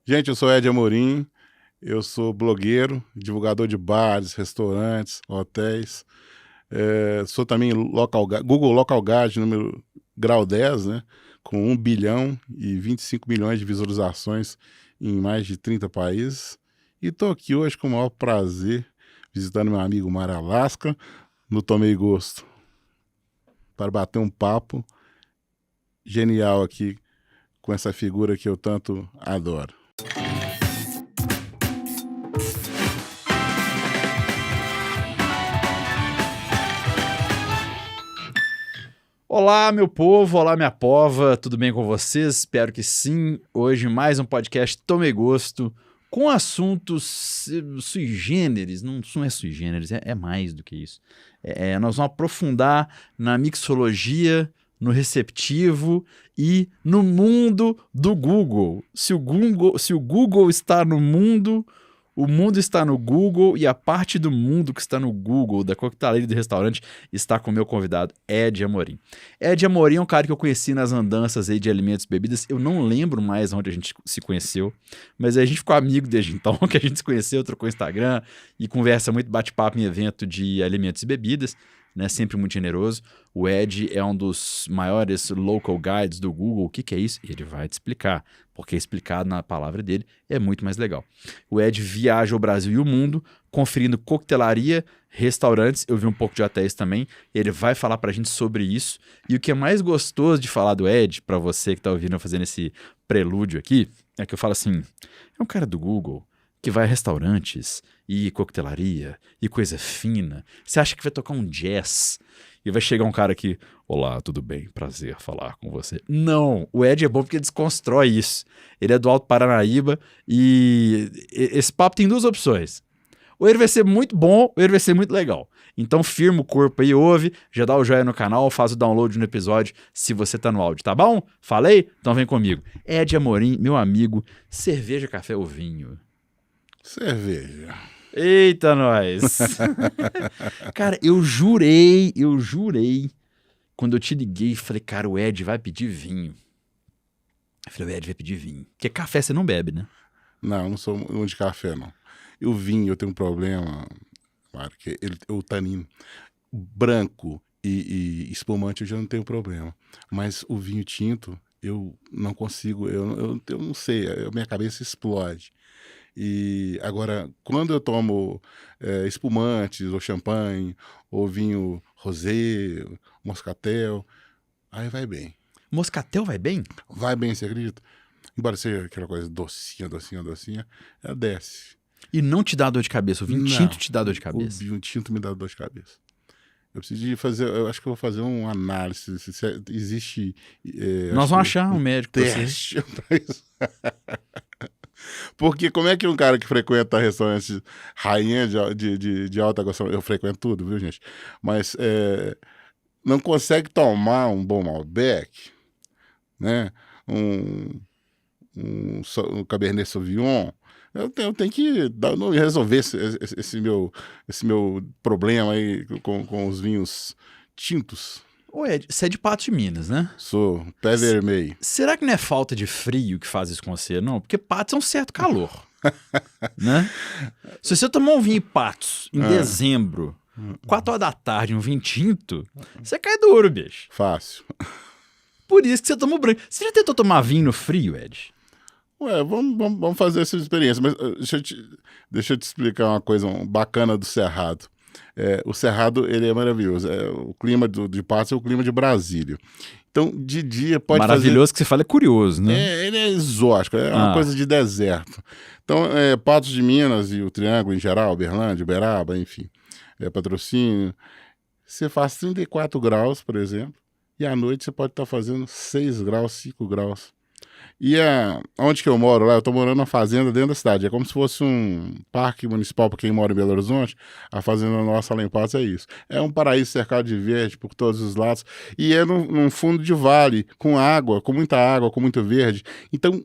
Gente, eu sou Ed Amorim, eu sou blogueiro, divulgador de bares, restaurantes, hotéis. Sou também Google Local Guide, número grau 10, né? Com 1 bilhão e 25 milhões de visualizações em mais de 30 países. E estou aqui hoje com o maior prazer, visitando meu amigo Mar Alaska, no Tomei Gosto, para bater um papo genial aqui com essa figura que eu tanto adoro. Olá, meu povo, olá, minha pova, tudo bem com vocês? Espero que sim. Hoje mais um podcast Tomei Gosto, com assuntos sui generis, não é sui generis, é mais do que isso. Nós vamos aprofundar na mixologia, no receptivo e no mundo do Google. Se o Google está no mundo, o mundo está no Google e a parte do mundo que está no Google, da coquetelaria e do restaurante, está com o meu convidado, Ed Amorim. Ed Amorim é um cara que eu conheci nas andanças aí de alimentos e bebidas. Eu não lembro mais onde a gente se conheceu, mas a gente ficou amigo desde então, que a gente se conheceu, trocou Instagram e conversa muito, bate-papo em evento de alimentos e bebidas, né? Sempre muito generoso. O Ed é um dos maiores local guides do Google. O que é isso? Ele vai te explicar, porque explicado na palavra dele é muito mais legal. O Ed viaja o Brasil e o mundo, conferindo coquetelaria, restaurantes. Eu vi um pouco de hotéis também. Ele vai falar pra gente sobre isso. E o que é mais gostoso de falar do Ed, pra você que tá ouvindo eu fazendo esse prelúdio aqui, é que eu falo assim, é um cara do Google que vai a restaurantes e coquetelaria e coisa fina. Você acha que vai tocar um jazz e vai chegar um cara aqui, olá, tudo bem? Prazer falar com você. Não, o Ed é bom porque desconstrói isso. Ele é do Alto Paranaíba e esse papo tem duas opções. Ou ele vai ser muito bom, ou ele vai ser muito legal. Então firma o corpo aí, ouve, já dá o joinha no canal, faz o download no episódio se você tá no áudio, tá bom? Falei? Então vem comigo. Ed Amorim, meu amigo, cerveja, café ou vinho? Cerveja. Eita, nós! Cara, eu jurei, quando eu te liguei, falei, cara, o Ed vai pedir vinho. Eu falei, o Ed vai pedir vinho. Porque café você não bebe, né? Não, eu não sou um de café, não. E o vinho, eu tenho um problema, claro, que o tanino branco e espumante eu já não tenho problema. Mas o vinho tinto, eu não consigo, eu não sei, a minha cabeça explode. E agora, quando eu tomo espumantes, ou champanhe, ou vinho rosé, moscatel, aí vai bem. Moscatel vai bem? Vai bem, você acredita? Embora seja aquela coisa docinha, ela desce. E não te dá dor de cabeça? O vinho tinto te dá dor de O cabeça? vinho tinto me dá dor de cabeça. Eu preciso de fazer, eu acho que eu vou fazer uma análise, se existe... Nós vamos achar um médico pra você. teste pra isso. Porque como é que um cara que frequenta restaurantes rainha de alta gastronomia, eu frequento tudo, viu, gente? Mas não consegue tomar um bom Malbec, né? Um Cabernet Sauvignon. Eu tenho que resolver esse meu problema aí com os vinhos tintos. Ô Ed, você é de Patos de Minas, né? Sou pé vermelho. Será que não é falta de frio que faz isso com você? Não, porque Patos é um certo calor, né? Se você tomar um vinho em Patos em dezembro, 4 horas da tarde, um vinho tinto, você cai duro, bicho. Fácil. Por isso que você toma o branco. Você já tentou tomar vinho no frio, Ed? Ué, vamos fazer essa experiência, mas deixa eu te explicar uma coisa bacana do Cerrado. O Cerrado, ele é maravilhoso. O clima de Patos é o clima de Brasília. Então, de dia pode maravilhoso que você fala, é curioso, né? ele é exótico, é uma coisa de deserto. Então, Patos de Minas e o Triângulo em geral, Uberlândia, Uberaba, enfim, Patrocínio, você faz 34 graus, por exemplo, e à noite você pode estar fazendo 6 graus, 5 graus. E onde que eu moro lá, eu tô morando numa fazenda dentro da cidade. É como se fosse um parque municipal para quem mora em Belo Horizonte. A fazenda nossa lá em Patos é isso. É um paraíso cercado de verde por todos os lados. E é num fundo de vale, com muita água, com muito verde. Então,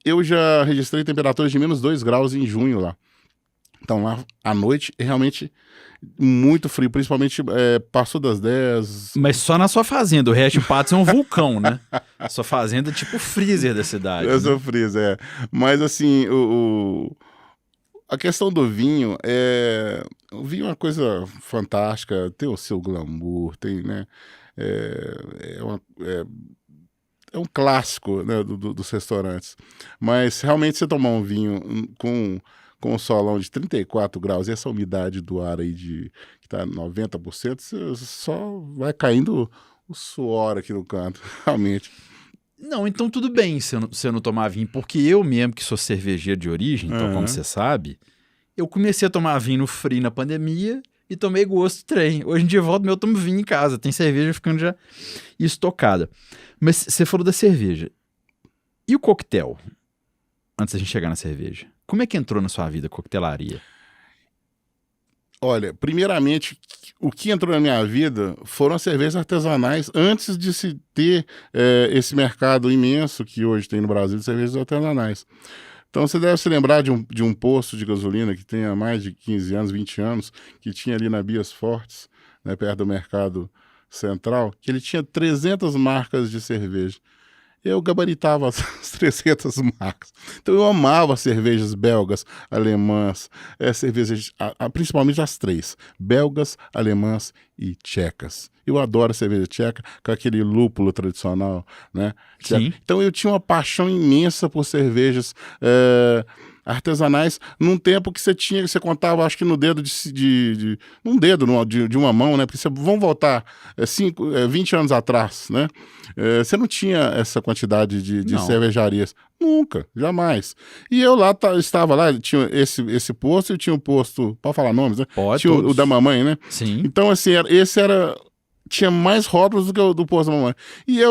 eu já registrei temperaturas de -2 graus em junho lá. Então lá à noite é realmente muito frio, principalmente passou das 10. Mas só na sua fazenda, o resto de Patos é um vulcão, né? Sua fazenda é tipo o freezer da cidade. Eu Né? sou frio, Mas assim, a questão do vinho o vinho é uma coisa fantástica, tem o seu glamour, tem, né? É um clássico, né, dos restaurantes. Mas realmente você tomar um vinho com um solão de 34 graus e essa umidade do ar aí que tá 90%, você só vai caindo o suor aqui no canto, realmente. Não, então tudo bem se eu não tomar vinho, porque eu mesmo que sou cervejeiro de origem, então como você sabe, eu comecei a tomar vinho no frio na pandemia e tomei gosto do trem. Hoje em dia eu volto eu tomo vinho em casa, tem cerveja ficando já estocada. Mas você falou da cerveja. E o coquetel? Antes da gente chegar na cerveja. Como é que entrou na sua vida a coquetelaria? Olha, primeiramente, o que entrou na minha vida foram as cervejas artesanais antes de se ter esse mercado imenso que hoje tem no Brasil de cervejas artesanais. Então você deve se lembrar de um posto de gasolina que tem há mais de 15 anos, 20 anos, que tinha ali na Bias Fortes, né, perto do Mercado Central, que ele tinha 300 marcas de cerveja. Eu gabaritava as 300 marcas. Então eu amava cervejas belgas, alemãs, cervejas, principalmente as três, belgas, alemãs e tchecas. Eu adoro a cerveja tcheca, com aquele lúpulo tradicional, né? Sim. Então eu tinha uma paixão imensa por cervejas artesanais, num tempo que você contava, acho que no dedo num dedo de uma mão, né? Porque vamos voltar 20 anos atrás, né? Você não tinha essa quantidade de cervejarias. Nunca, jamais. E eu lá estava lá, tinha esse posto e tinha um posto, pode falar nomes, né? Pode, tinha todos. o da mamãe, né? Sim. Então, assim, esse era... Tinha mais rótulos do que o do posto da mamãe. E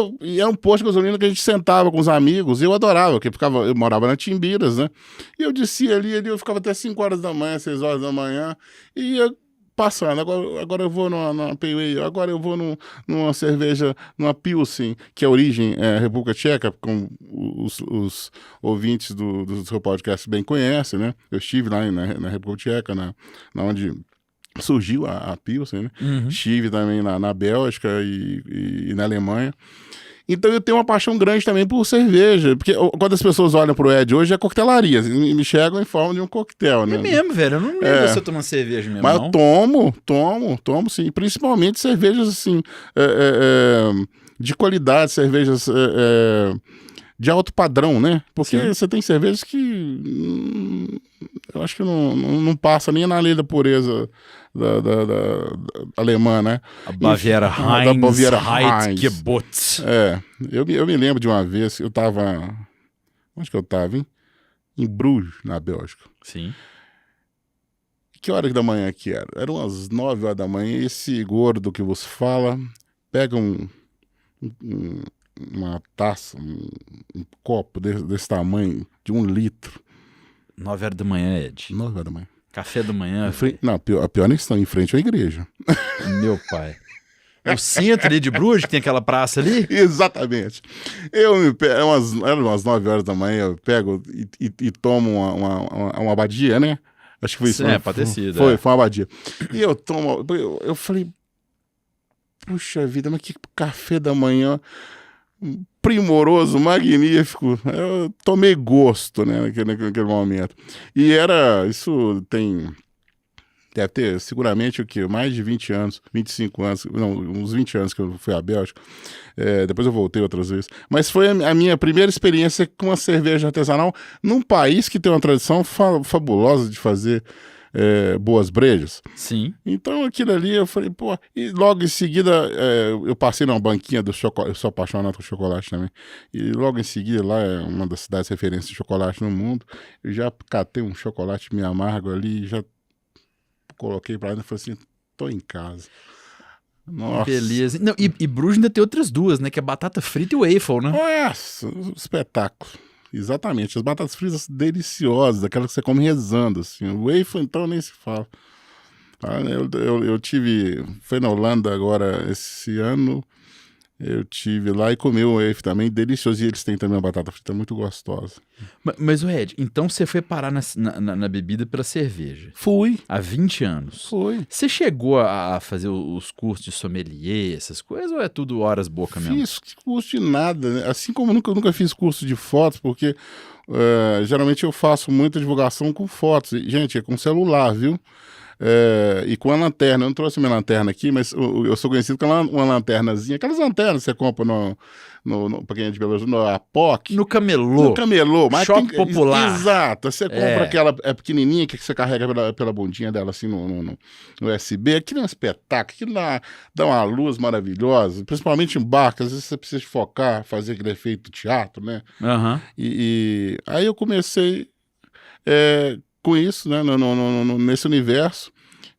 é um posto de gasolina que a gente sentava com os amigos, e eu adorava, porque eu morava na Timbiras, né? E eu descia ali, eu ficava até 5 horas da manhã, 6 horas da manhã, e ia passando. Agora eu vou numa Pale Ale, agora eu vou numa cerveja, numa Pilsen, que é a origem República Tcheca, como os ouvintes do seu podcast bem conhecem, né? Eu estive lá na República Tcheca, na onde surgiu a Pilsen, né? Uhum. Estive também na Bélgica e na Alemanha. Então eu tenho uma paixão grande também por cerveja, porque quando as pessoas olham pro Ed hoje é coquetelaria, me enxergam em forma de um coquetel, né? É mesmo, velho, eu não lembro você tomando cerveja mesmo, Mas não. eu tomo sim, principalmente cervejas assim, de qualidade, cervejas de alto padrão, né? Porque você tem cervejas que eu acho que não passa nem na lei da pureza da alemã, né? A Baviera Heinz, da Baviera Heinz. Heidgebot. Eu me lembro de uma vez, eu tava... Onde que eu tava, hein? Em Bruges, na Bélgica. Sim. Que hora da manhã que era? Eram umas 9 horas da manhã, e esse gordo que você fala pega uma taça, um copo desse tamanho, de 1 litro. 9 horas da manhã, Ed. 9 horas da manhã. Café da manhã. Não, a pior nem estão em frente à igreja. Meu pai. É o centro ali de Bruges, que tem aquela praça ali? Exatamente. Eram umas 9 horas da manhã, eu pego e tomo uma abadia, né? Acho que foi isso. Pode ter sido. Foi uma abadia. E eu tomo... Eu falei... Puxa vida, mas que café da manhã primoroso, magnífico. Eu tomei gosto, né, naquele momento. E isso deve ter seguramente mais de 20 anos, 25 anos, não, uns 20 anos que eu fui à Bélgica. Depois eu voltei outras vezes. Mas foi a minha primeira experiência com a cerveja artesanal num país que tem uma tradição fabulosa de fazer boas brejas. Sim. Então aquilo ali eu falei, pô, e logo em seguida eu passei numa banquinha do chocolate, eu sou apaixonado por chocolate também, e logo em seguida lá é uma das cidades referências de chocolate no mundo, eu já catei um chocolate meio amargo ali, já coloquei pra dentro e falei assim, tô em casa. Nossa. Beleza. Não, e Bruges ainda tem outras duas, né, que é batata frita e waffle, né? Nossa, espetáculo. Exatamente, as batatas fritas deliciosas, aquelas que você come rezando, assim. O waffle, então, nem se fala. Eu tive... Foi na Holanda agora, esse ano. Eu tive lá e comi o waffle também, delicioso. E eles têm também uma batata frita muito gostosa. Mas, Ed, então você foi parar na bebida pela cerveja. Fui. Há 20 anos. Foi. Você chegou a fazer os cursos de sommelier, essas coisas, ou é tudo horas boca mesmo? Fiz curso de nada, né? Assim como eu nunca fiz curso de fotos, porque geralmente eu faço muita divulgação com fotos. E, gente, é com celular, viu? E com a lanterna. Eu não trouxe minha lanterna aqui, mas eu sou conhecido com uma lanternazinha. Aquelas lanternas que você compra pra quem é de Belo Horizonte, no Apoc. No camelô. No camelô. Mas Shopping popular. Exato. Você compra aquela pequenininha que você carrega pela bundinha dela, assim, no USB. Aquilo é um espetáculo. Aquilo dá uma luz maravilhosa. Principalmente em barco. Às vezes você precisa focar, fazer aquele efeito teatro, né? Uhum. E aí eu comecei com isso, né, nesse universo,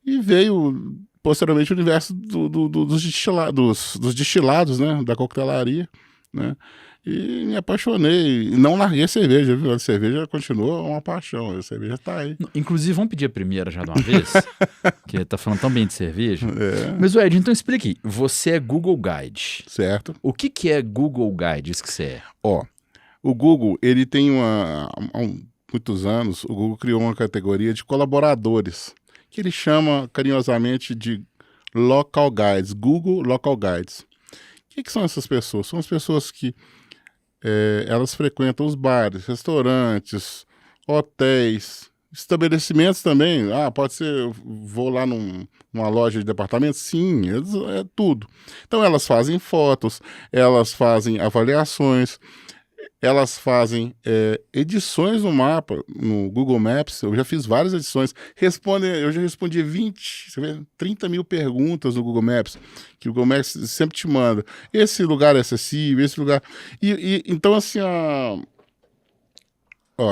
e veio posteriormente o universo dos destilados, né, da coquetelaria, né, e me apaixonei, e não larguei a cerveja, viu? A cerveja continua uma paixão, a cerveja tá aí. Inclusive, vamos pedir a primeira já de uma vez, que tá falando tão bem de cerveja. Mas, Ed, então explica aqui, você é Google Guide. Certo. O que é Google Guide, isso que você é? O Google, ele tem muitos anos, o Google criou uma categoria de colaboradores, que ele chama carinhosamente de Local Guides, Google Local Guides. O que são essas pessoas? São as pessoas que elas frequentam os bares, restaurantes, hotéis, estabelecimentos também. Pode ser, eu vou lá numa loja de departamentos? Sim, é tudo. Então elas fazem fotos, elas fazem avaliações, elas fazem edições no mapa, no Google Maps. Eu já fiz várias edições. Eu já respondi 30 mil perguntas no Google Maps, que o Google Maps sempre te manda. Esse lugar é acessível, esse lugar... Então, assim,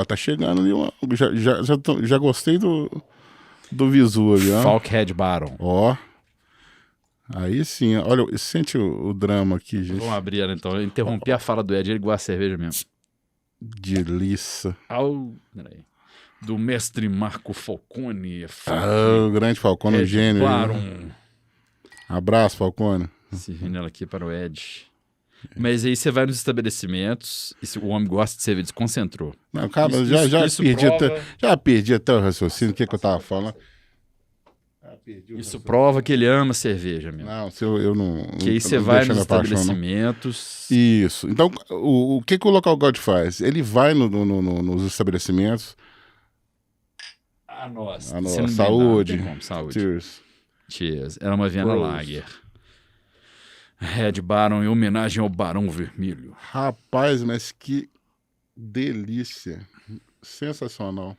tá chegando ali já gostei do visu ali, ó. Falkhead Baron. Aí sim, olha, sente o drama aqui, gente. Vamos abrir ela então. Eu interrompi a fala do Ed, ele gosta de cerveja mesmo. Delícia. Peraí. Do mestre Marco Falcone. O grande Falcone, o gênio. Baron. Abraço, Falcone. Servindo ela aqui para o Ed. Mas aí você vai nos estabelecimentos e se o homem gosta de cerveja, desconcentrou. Não, cara, já perdi até o raciocínio, o que eu tava falando. Isso prova que ele ama cerveja mesmo. Não, eu não... Que aí você vai nos estabelecimentos... Isso. Então, o que o Local Guide faz? Ele vai nos estabelecimentos... Nossa. Saúde. Saúde. Cheers. Cheers. Era uma Viena Lager. Red Baron em homenagem ao Barão Vermelho. Rapaz, mas que delícia. Sensacional.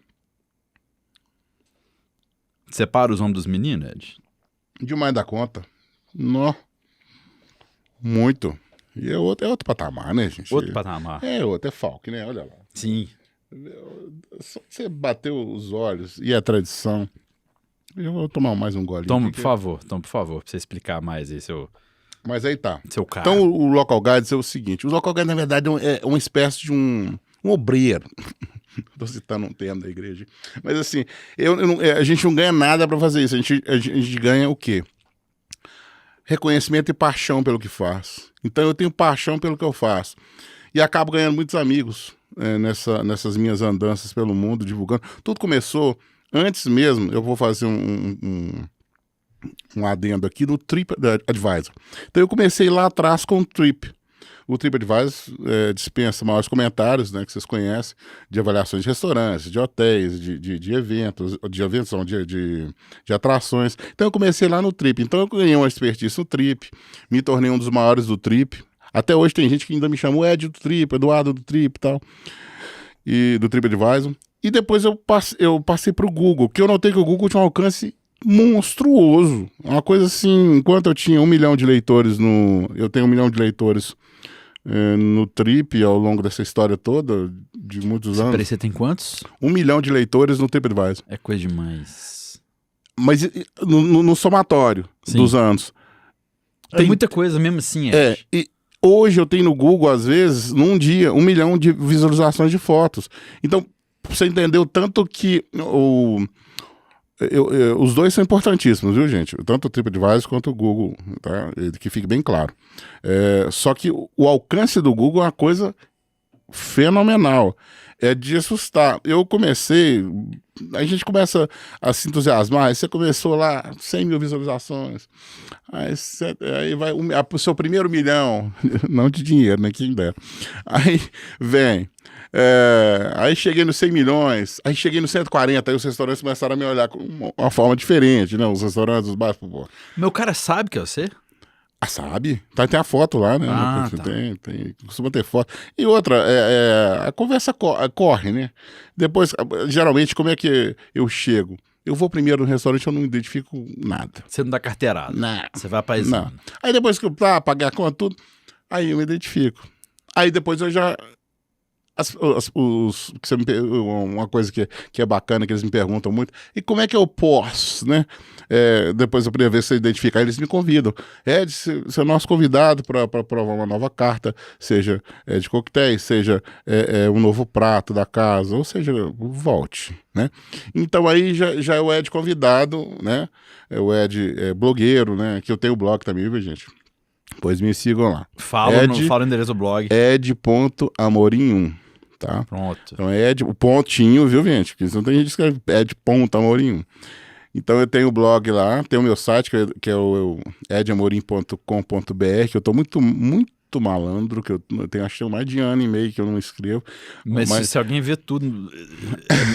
Separa os nomes dos meninos, Ed? Demais da conta. Nó. Muito. E é outro patamar, né, gente? Outro patamar. É Falk, né? Olha lá. Sim. Só você bateu os olhos e a tradição. Eu vou tomar mais um golinho. Toma, por favor, pra você explicar mais aí Mas aí tá. Seu cara. Então o Local Guides é o seguinte. O Local Guides, na verdade, é uma espécie de um obreiro. Estou citando um termo da igreja. Mas assim, a gente não ganha nada para fazer isso. A gente ganha o quê? Reconhecimento e paixão pelo que faz. Então eu tenho paixão pelo que eu faço. E acabo ganhando muitos amigos nessas minhas andanças pelo mundo, divulgando. Tudo começou, antes mesmo, eu vou fazer um adendo aqui do TripAdvisor. Então eu comecei lá atrás com o Trip. O TripAdvisor dispensa maiores comentários, né, que vocês conhecem, de avaliações de restaurantes, de hotéis, de eventos, de atrações. Então eu comecei lá no Trip. Então eu ganhei uma expertise no Trip, me tornei um dos maiores do Trip. Até hoje tem gente que ainda me chama o Ed do Trip, Eduardo do Trip e tal, e do TripAdvisor. E depois eu passei para o Google, que eu notei que o Google tinha um alcance monstruoso. Uma coisa assim, enquanto eu tinha 1 milhão de leitores eu tenho 1 milhão de leitores no Trip ao longo dessa história toda, de muitos anos. Peraí, você tem quantos? 1 milhão de leitores no TripAdvisor. É coisa demais. Mas no somatório dos anos. Tem muita coisa mesmo assim, e hoje eu tenho no Google, às vezes, num dia, 1 milhão de visualizações de fotos. Então, você entendeu tanto que Os dois são importantíssimos, viu, gente? Tanto o TripAdvisor quanto o Google, tá? Que fique bem claro. Só que o alcance do Google é uma coisa fenomenal. É de assustar. Eu comecei, a gente começa a se entusiasmar, aí você começou lá, 100 mil visualizações, aí vai o seu primeiro milhão, não de dinheiro, né, quem dera. Aí vem, aí cheguei nos 100 milhões, aí cheguei nos 140, aí os restaurantes começaram a me olhar com uma forma diferente, né, os restaurantes, os bares, pô. Meu cara sabe que é você? Ah, sabe? Tem a foto lá, né? Tá. Costuma ter foto. E outra, a conversa corre, né? Depois, geralmente, como é que eu chego? Eu vou primeiro no restaurante, eu não identifico nada. Você não dá carteirada. Não. Você vai paisando. Não. Aí depois que eu paguei a conta, tudo, aí eu me identifico. Aí depois eu já... uma coisa que é bacana, que eles me perguntam muito, e como é que eu posso, né? Depois eu podia ver se você identificar, eles me convidam. De ser nosso convidado para provar uma nova carta, seja de coquetéis, seja um novo prato da casa, ou seja, volte, né? Então aí já é o Ed convidado, né? É o Ed blogueiro, né? Que eu tenho blog também, viu, gente? Pois me sigam lá. Fala o endereço do blog. Ed.amorim1. Tá? Pronto. Então o pontinho, viu, gente? Porque não tem gente que escreve Ed.amorim1. Então eu tenho o blog lá, tem o meu site, que é o edamorim.com.br, que eu tô muito malandro, que eu tenho acho que mais de ano e meio que eu não escrevo. Mas se alguém vê tudo,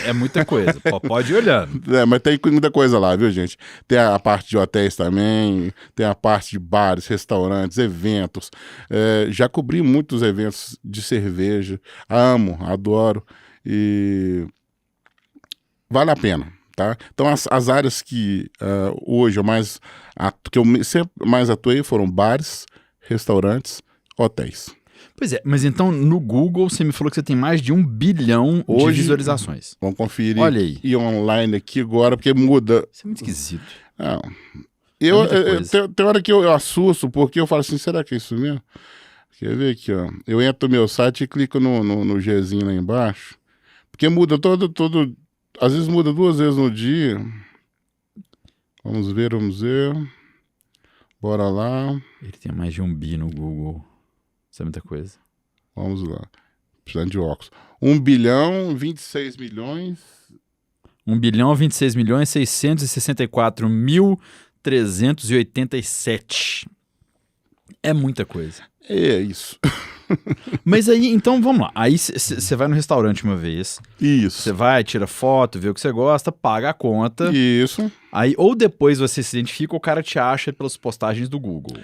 é muita coisa. Pode ir olhando. Mas tem muita coisa lá, viu, gente? Tem a parte de hotéis também, tem a parte de bares, restaurantes, eventos. Já cobri muitos eventos de cerveja. Amo, adoro. E vale a pena, tá? Então as áreas que hoje que eu sempre mais atuei foram bares, restaurantes, hotéis. Pois é, mas então no Google você me falou que você tem mais de 1 bilhão de visualizações. Vamos conferir. Olha aí. E online aqui agora, porque muda. Isso é muito esquisito. Não. Tem hora que eu assusto, porque eu falo assim, será que é isso mesmo? Quer ver aqui, ó. Eu entro no meu site e clico no Gzinho lá embaixo, porque muda todo. Às vezes muda 2 vezes no dia. Vamos ver. Bora lá. Ele tem mais de 1 bi no Google. Isso é muita coisa. Vamos lá. Precisando de óculos. 1 bilhão, 26 milhões. 1 bilhão, 26 milhões, 664 mil, 387. É muita coisa. É isso. Mas aí, então, vamos lá. Aí você vai no restaurante uma vez. Isso. Você vai, tira foto, vê o que você gosta, paga a conta. Isso. Aí, ou depois você se identifica, ou o cara te acha pelas postagens do Google.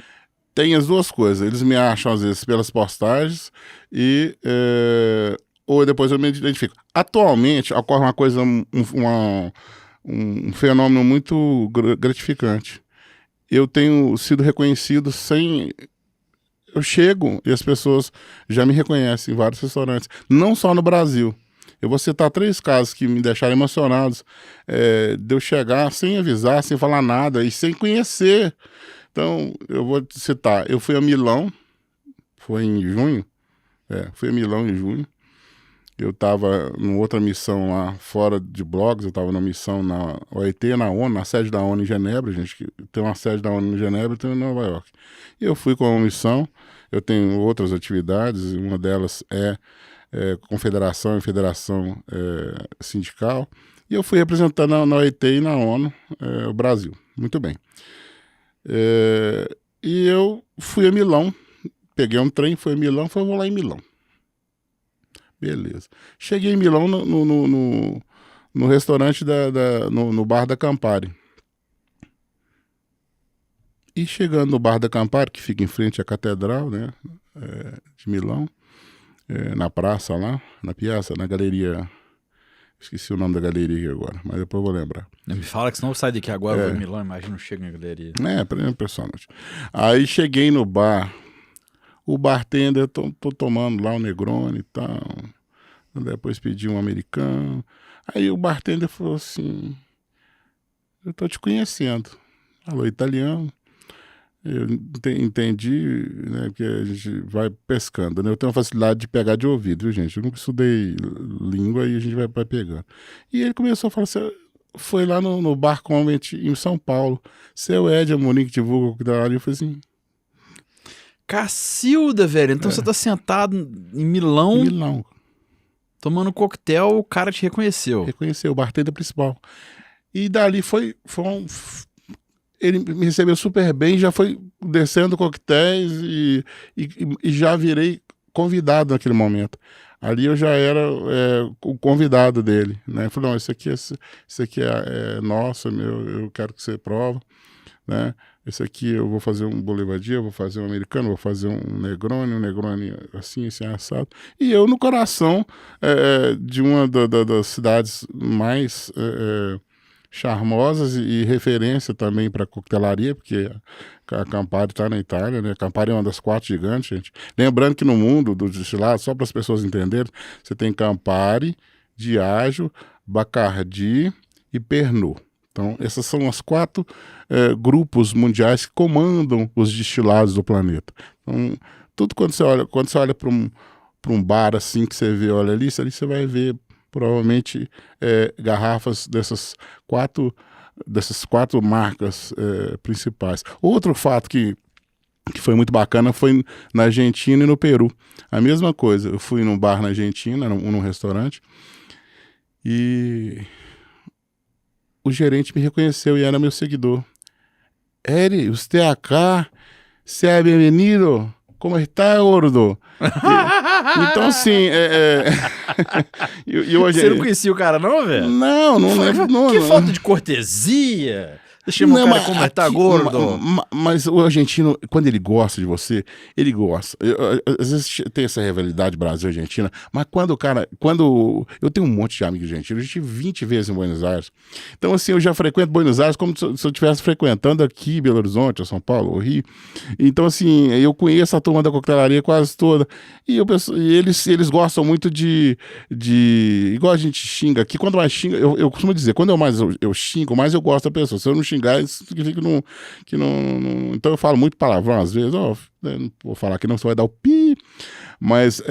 Tem as duas coisas. Eles me acham, às vezes, pelas postagens ou depois eu me identifico. Atualmente, ocorre uma coisa, um fenômeno muito gratificante. Eu tenho sido reconhecido sem... Eu chego e as pessoas já me reconhecem em vários restaurantes. Não só no Brasil. Eu vou citar 3 casos que me deixaram emocionados. De eu chegar sem avisar, sem falar nada e sem conhecer. Então, eu vou citar. Eu fui a Milão, foi em junho. Fui a Milão em junho. Eu estava numa outra missão lá, fora de blogs. Eu estava na missão na OIT, na ONU, na sede da ONU em Genebra. Gente, tem uma sede da ONU em Genebra e tem em Nova York. E eu fui com uma missão. Eu tenho outras atividades. Uma delas é confederação e federação sindical. E eu fui representando na OIT e na ONU o Brasil. Muito bem. E eu fui a Milão, peguei um trem, fui a Milão, vou lá em Milão. Beleza. Cheguei em Milão no restaurante, no bar da Campari. E chegando no bar da Campari, que fica em frente à catedral, né, de Milão, na praça lá, na piazza, na galeria... Esqueci o nome da galeria aqui agora, mas depois eu vou lembrar. Me fala que senão eu saio daqui agora, eu vou em Milão, imagina, eu chego na galeria. É impressionante. Aí cheguei no bar, o bartender, tô tomando lá um Negroni e tal, depois pedi um americano. Aí o bartender falou assim, eu tô te conhecendo. Falou italiano. Eu entendi, né, que a gente vai pescando, né? Eu tenho uma facilidade de pegar de ouvido, viu, gente? Eu nunca estudei língua e a gente vai pegando. E ele começou a falar assim, foi lá no Bar Convent, em São Paulo. Seu Ed Amorim que divulga a coquetelaria, eu falei assim, Cacilda, velho. Então você tá sentado em Milão, Milão. tomando coquetel, o cara te reconheceu. Reconheceu, o bartender principal. E dali ele me recebeu super bem, já foi descendo coquetéis e já virei convidado naquele momento. Ali eu já era o convidado dele, né? Falei, não, isso aqui é nosso, eu quero que você prova, né? Esse aqui eu vou fazer um Bolivadia, eu vou fazer um americano, vou fazer um Negroni assim, assado. E eu no coração de uma das cidades mais charmosas e referência também para coquetelaria, porque a Campari está na Itália, né? A Campari é uma das 4 gigantes, gente. Lembrando que no mundo do destilado, só para as pessoas entenderem, você tem Campari, Diageo, Bacardi e Pernod. Então, esses são os 4 grupos mundiais que comandam os destilados do planeta. Então, tudo quando você olha para um bar assim que você vê, olha ali você vai ver provavelmente garrafas dessas 4 marcas principais. Outro fato que foi muito bacana foi na Argentina e no Peru. A mesma coisa, eu fui num bar na Argentina, num restaurante, e o gerente me reconheceu e era meu seguidor. Eri, você acá, seja bem-vindo. Como está, gordo? Então, assim, e hoje... Você não conhecia o cara, não, velho? Não. Que falta de cortesia. Deixa o cara comentar, gordo. Mas o argentino, quando ele gosta de você, ele gosta. Às vezes tem essa rivalidade Brasil-Argentina, mas quando eu tenho um monte de amigos argentinos, eu estive 20 vezes em Buenos Aires. Então, assim, eu já frequento Buenos Aires como se eu estivesse frequentando aqui Belo Horizonte, ou São Paulo, ou Rio. Então, assim, eu conheço a turma da coquetelaria quase toda. E eles gostam muito de... Igual a gente xinga aqui, quando mais xinga, eu costumo dizer, quando eu xingo, mais eu gosto da pessoa. Se eu não xingar, isso significa que não... Então eu falo muito palavrão às vezes, não vou falar que não, você vai dar o pi, mas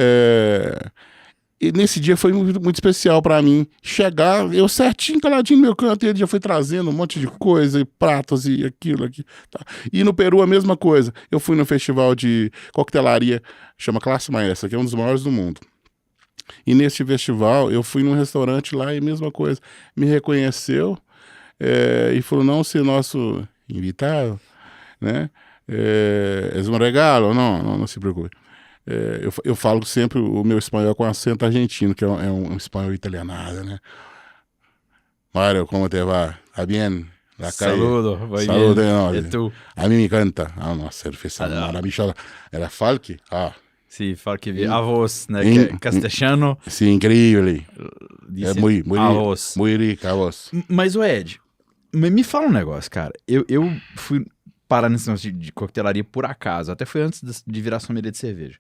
e nesse dia foi muito, muito especial para mim, chegar, eu certinho, caladinho no meu canto, e ele já foi trazendo um monte de coisa, e pratos, e aquilo aqui, tá. E no Peru a mesma coisa, eu fui no festival de coquetelaria, chama Classe Maestra, que é um dos maiores do mundo. E nesse festival, eu fui num restaurante lá e a mesma coisa, me reconheceu, e falou, não, se nosso invitado, né, é um regalo, não se preocupe. Eu falo sempre o meu espanhol com acento argentino, que é um espanhol italianado, né. Mário, como te va? ¿Está bien? La calle. Saludo, vai Saludo, bien. no, E tu? a mí me encanta. Nossa, ele fez essa maravilhosa. Era Falk? Sim, fala que a voz, né, castelhano. Sim, incrível. Disse Muito a voz. rica a voz. Mas o Ed, me fala um negócio, cara. Eu fui parar nesse negócio de coquetelaria por acaso. Até foi antes de virar sommelier de cerveja.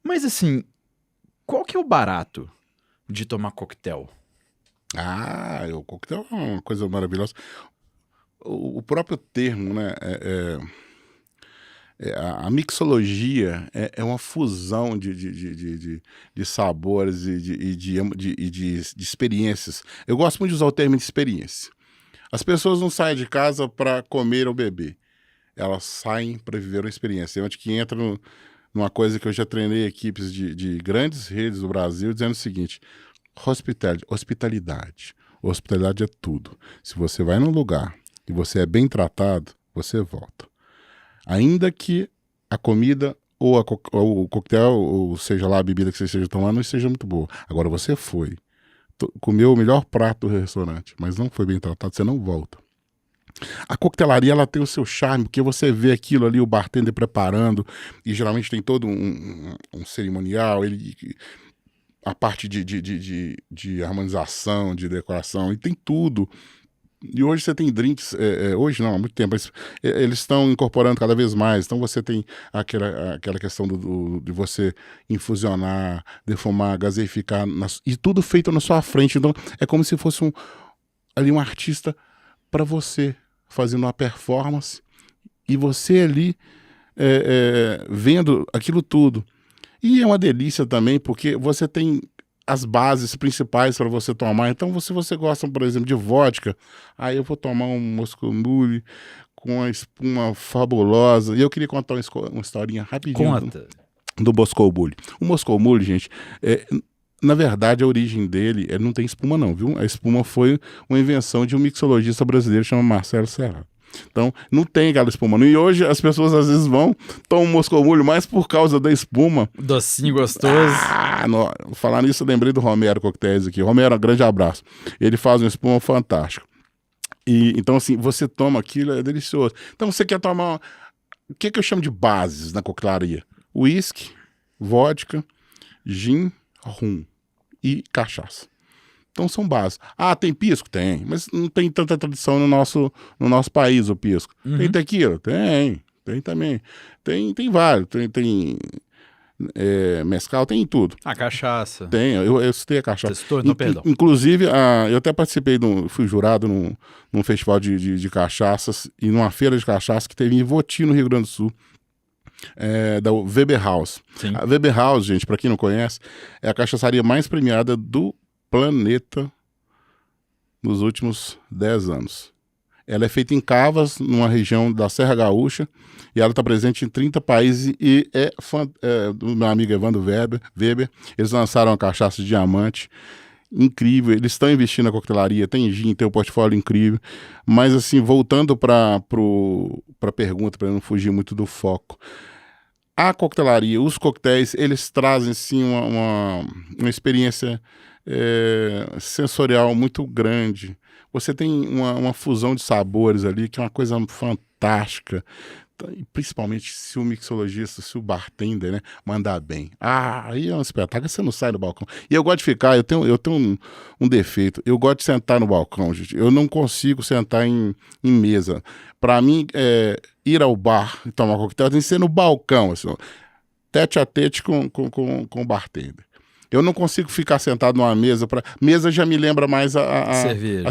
Mas assim, qual que é o barato de tomar coquetel? O coquetel é uma coisa maravilhosa. O próprio termo, né? A mixologia é uma fusão de sabores e de experiências. Eu gosto muito de usar o termo de experiência. As pessoas não saem de casa para comer ou beber. Elas saem para viver uma experiência. Onde que entra numa coisa que eu já treinei equipes de grandes redes do Brasil, dizendo o seguinte: hospitalidade. Hospitalidade é tudo. Se você vai num lugar e você é bem tratado, você volta. Ainda que a comida ou o coquetel, ou seja lá a bebida que você esteja tomando, não esteja muito boa. Agora você foi, comeu o melhor prato do restaurante, mas não foi bem tratado, você não volta. A coquetelaria, ela tem o seu charme, porque você vê aquilo ali, o bartender preparando, e geralmente tem todo um cerimonial, a parte de harmonização, de decoração, e tem tudo. E hoje você tem drinks, hoje não, há muito tempo, eles estão incorporando cada vez mais. Então você tem aquela questão de você infusionar, defumar, gaseificar, e tudo feito na sua frente. Então é como se fosse ali um artista para você, fazendo uma performance, e você ali vendo aquilo tudo. E é uma delícia também, porque você tem as bases principais para você tomar. Então, se você gosta, por exemplo, de vodka, aí eu vou tomar um Moscow Mule com uma espuma fabulosa. E eu queria contar uma historinha rapidinho Conta. do Moscow Mule. O Moscow Mule, gente, na verdade, a origem dele não tem espuma não, viu? A espuma foi uma invenção de um mixologista brasileiro chamado Marcelo Serra. Então, não tem aquela espuma. E hoje as pessoas às vezes tomam Moscow Mule mais por causa da espuma. Docinho gostoso. Falar nisso, eu lembrei do Romero Coquetéis aqui. Romero, um grande abraço. Ele faz uma espuma fantástica. Então, assim, você toma aquilo, é delicioso. Então, você quer tomar... O que eu chamo de bases na coquetelaria? Whisky, vodka, gin, rum e cachaça. Então são bases. Ah, tem pisco? Tem. Mas não tem tanta tradição no nosso país o pisco. Uhum. Tem tequila? Tem. Tem também. Tem vários. Tem mescal, tem tudo. A cachaça. Tem. Eu citei a cachaça. Você citou? Não, perdão. Inclusive, eu até participei, fui jurado num festival de cachaças e numa feira de cachaça que teve em Ivoti, no Rio Grande do Sul. Da Weber House. Sim. A Weber House, gente, para quem não conhece, é a cachaçaria mais premiada do planeta nos últimos 10 anos. Ela é feita em cavas, numa região da Serra Gaúcha, e ela está presente em 30 países e do meu amigo Evandro Weber. Eles lançaram a cachaça de diamante, incrível. Eles estão investindo na coquetelaria, tem gin, tem um portfólio incrível. Mas, assim, voltando para a pergunta, para não fugir muito do foco, a coquetelaria, os coquetéis, eles trazem, sim, uma experiência sensorial muito grande. Você tem uma fusão de sabores ali, que é uma coisa fantástica. E principalmente se o mixologista, se o bartender, né, mandar bem. Aí é um espetáculo, você não sai do balcão. E eu gosto de ficar, eu tenho um defeito, eu gosto de sentar no balcão, gente. Eu não consigo sentar em mesa. Para mim, ir ao bar e tomar coquetel tem que ser no balcão, assim, tete a tete com o bartender. Eu não consigo ficar sentado numa mesa. Mesa já me lembra mais a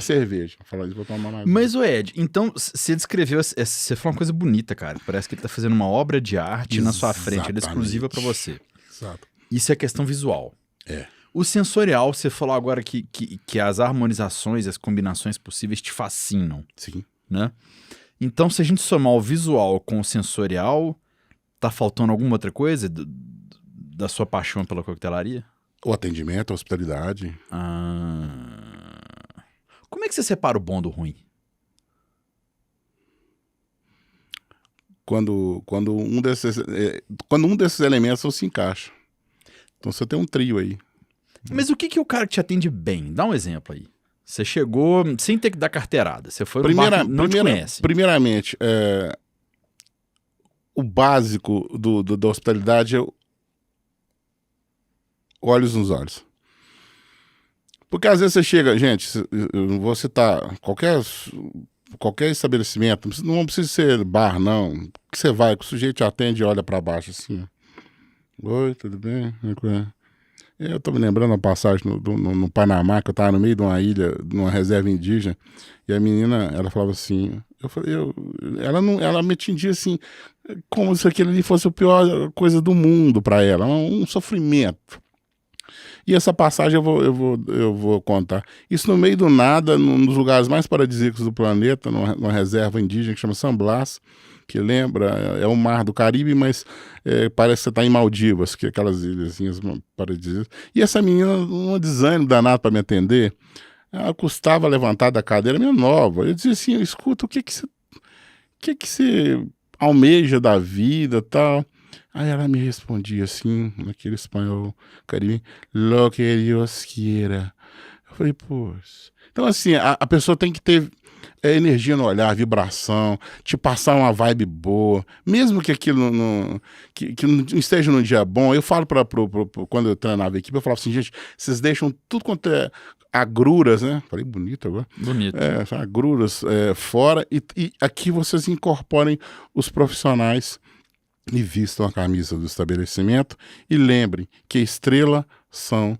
cerveja. Falar isso, vou tomar mais. Mas, Ed, então, você descreveu... Você falou uma coisa bonita, cara. Parece que ele tá fazendo uma obra de arte na sua frente. Ela é exclusiva pra você. Exato. Isso é questão visual. O sensorial, você falou agora que as harmonizações, as combinações possíveis te fascinam. Sim. Né? Então, se a gente somar o visual com o sensorial, tá faltando alguma outra coisa da sua paixão pela coquetelaria? O atendimento, a hospitalidade. Como é que você separa o bom do ruim? Quando um desses elementos não se encaixa. Então você tem um trio aí. Mas o que o cara que te atende bem? Dá um exemplo aí. Você chegou sem ter que dar carteirada. Você foi no bar que não te conhece. Primeiramente, o básico da hospitalidade é olhos nos olhos. Porque às vezes você chega, gente, eu não vou citar qualquer estabelecimento, não precisa ser bar, não. Que você vai, que o sujeito te atende e olha para baixo assim. Oi, tudo bem? Eu tô me lembrando uma passagem no Panamá, que eu tava no meio de uma ilha, numa reserva indígena, e a menina, ela falava assim, ela me atendia assim, como se aquilo ali fosse a pior coisa do mundo para ela, um sofrimento. E essa passagem eu vou contar. Isso no meio do nada, num dos lugares mais paradisíacos do planeta, numa reserva indígena que chama San Blas, que lembra, é o mar do Caribe, mas parece que você está em Maldivas, que é aquelas ilhazinhas paradisíacas. E essa menina, um desânimo danado para me atender, ela custava levantar da cadeira, minha nova. Eu dizia assim, escuta, o que você almeja da vida, tal? Aí ela me respondia assim, naquele espanhol caribenho, lo que Dios quiera. Eu falei, pois... Então, assim, a pessoa tem que ter energia no olhar, vibração, te passar uma vibe boa, mesmo que aquilo não esteja num dia bom. Eu falo quando eu treinava a equipe, eu falava assim, gente, vocês deixam tudo quanto é agruras, né? Falei bonito agora. Bonito. Agruras fora e aqui vocês incorporem os profissionais e vistam a camisa do estabelecimento e lembrem que a estrela são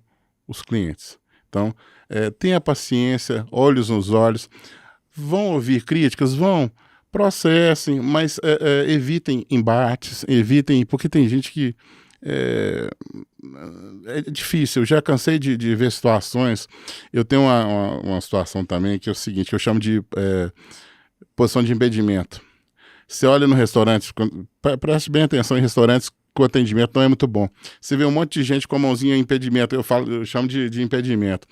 os clientes. Então, tenha paciência, olhos nos olhos. Vão ouvir críticas? Vão. Processem, mas evitem embates, porque tem gente que é difícil, eu já cansei de ver situações. Eu tenho uma situação também que é o seguinte, que eu chamo de posição de impedimento. Você olha no restaurante, preste bem atenção em restaurantes que o atendimento não é muito bom. Você vê um monte de gente com a mãozinha em impedimento, eu chamo de impedimento.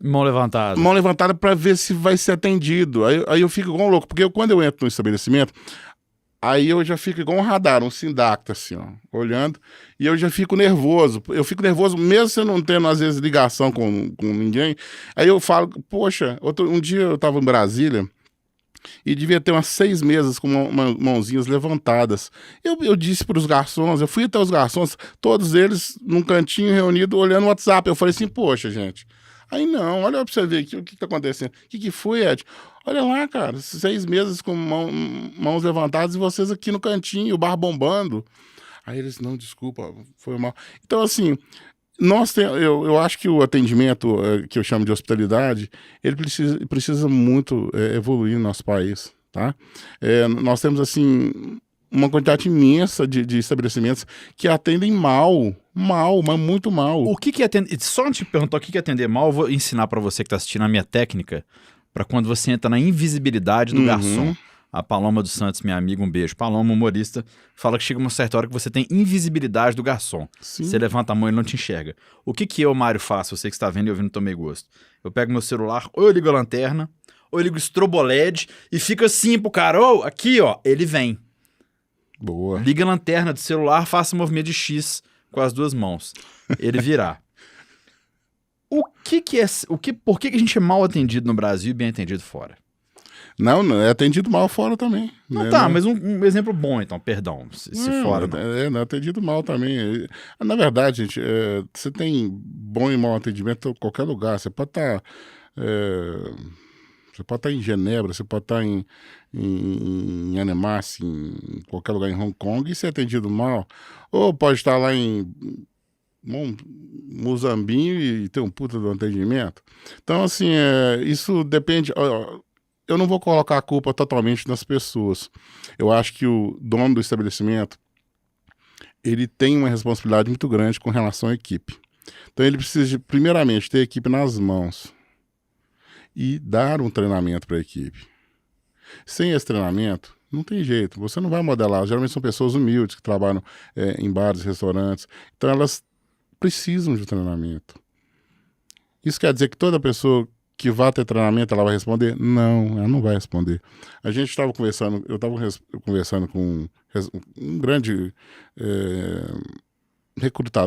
Mão levantada. Mão levantada para ver se vai ser atendido. Aí eu fico igual um louco, porque quando eu entro no estabelecimento, aí eu já fico igual um radar, um sindacta, assim, ó, olhando, e eu já fico nervoso. Eu fico nervoso, mesmo você não tendo, às vezes, ligação com ninguém. Aí eu falo, poxa, um dia eu estava em Brasília, e devia ter umas 6 mesas com mãozinhas levantadas. Eu disse para os garçons, eu fui até os garçons, todos eles num cantinho reunido, olhando o WhatsApp. Eu falei assim, poxa, gente, aí não, olha para você ver aqui, o que está acontecendo. O que foi, Ed? Olha lá, cara, 6 mesas com mãos levantadas e vocês aqui no cantinho, o bar bombando. Aí eles, não, desculpa, foi mal. Então, assim, eu acho que o atendimento, que eu chamo de hospitalidade, ele precisa muito evoluir no nosso país, tá? Nós temos, assim, uma quantidade imensa de estabelecimentos que atendem mal, mas muito mal. O que é atender? Só antes de perguntar o que é atender mal, eu vou ensinar para você que está assistindo a minha técnica para quando você entra na invisibilidade do garçom. A Paloma dos Santos, minha amiga, um beijo. Paloma, humorista, fala que chega uma certa hora que você tem invisibilidade do garçom. Sim. Você levanta a mão e ele não te enxerga. O que eu, Mário, faço? Você que está vendo e ouvindo, tomei gosto. Eu pego meu celular, ou eu ligo a lanterna, ou eu ligo o strobo LED e fica assim pro cara, aqui, ó, ele vem. Boa. Liga a lanterna do celular, faça um movimento de X com as 2 mãos. Ele virá. Por que a gente é mal atendido no Brasil e bem atendido fora? Não, é atendido mal fora também. Não, né? tá, mas um exemplo bom, então, perdão, se fora não. Não é atendido mal também. Na verdade, gente, você tem bom e mau atendimento em qualquer lugar. Você pode estar em Genebra, você pode estar em Annemasse, em qualquer lugar em Hong Kong e ser atendido mal. Ou pode estar lá em Muzambinho e ter um puta do atendimento. Então, assim, isso depende... Eu não vou colocar a culpa totalmente nas pessoas. Eu acho que o dono do estabelecimento, ele tem uma responsabilidade muito grande com relação à equipe. Então ele precisa, primeiramente, ter a equipe nas mãos e dar um treinamento para a equipe. Sem esse treinamento, não tem jeito. Você não vai modelar. Geralmente são pessoas humildes que trabalham em bares, restaurantes. Então elas precisam de treinamento. Isso quer dizer que toda pessoa que vai ter treinamento, ela vai responder? Não, ela não vai responder. A gente estava conversando, eu estava conversando com um grande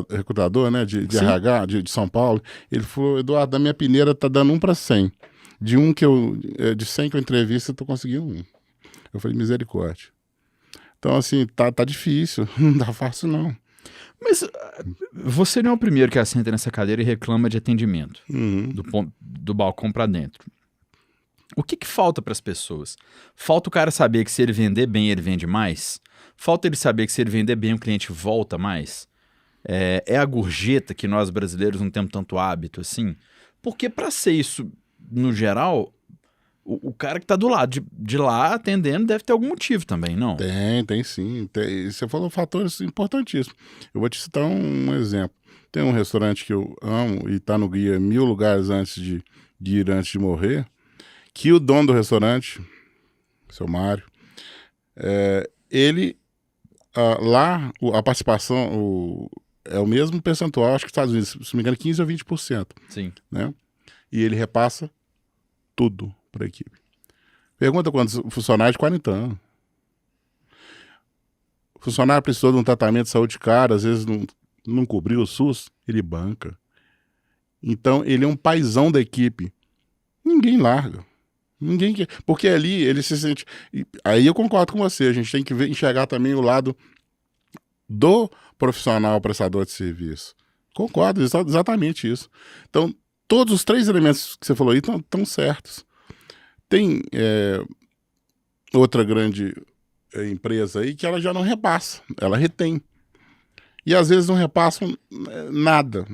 recrutador, né, de RH, de São Paulo. Ele falou, Eduardo, da minha peneira tá dando 1 para 100. De 100 que eu entrevisto, eu tô conseguindo 1. Eu falei, misericórdia. Então, assim, tá difícil, não tá fácil, não. Mas você não é o primeiro que assenta nessa cadeira e reclama de atendimento, do balcão para dentro. O que falta para as pessoas? Falta o cara saber que se ele vender bem, ele vende mais? Falta ele saber que se ele vender bem, o cliente volta mais? É a gorjeta que nós brasileiros não temos tanto hábito assim? Porque para ser isso, no geral, o cara que está do lado de lá atendendo deve ter algum motivo também, não? Tem sim. Você falou fatores importantíssimos. Eu vou te citar um exemplo. Tem um restaurante que eu amo e está no guia 1000 lugares antes de ir antes de morrer, que o dono do restaurante, seu Mário, ele, lá, a participação é o mesmo percentual, acho que nos Estados Unidos, se não me engano, 15% ou 20%. Sim. Né? E ele repassa tudo para a equipe. Pergunta quantos funcionários de 40 anos. O funcionário precisou de um tratamento de saúde caro, às vezes não cobriu o SUS, ele banca. Então, ele é um paizão da equipe. Ninguém larga. Ninguém quer. Porque ali ele se sente... Aí eu concordo com você, a gente tem que enxergar também o lado do profissional prestador de serviço. Concordo, exatamente isso. Então, todos os 3 elementos que você falou aí estão certos. Tem outra grande empresa aí que ela já não repassa, ela retém. E às vezes não repassam nada.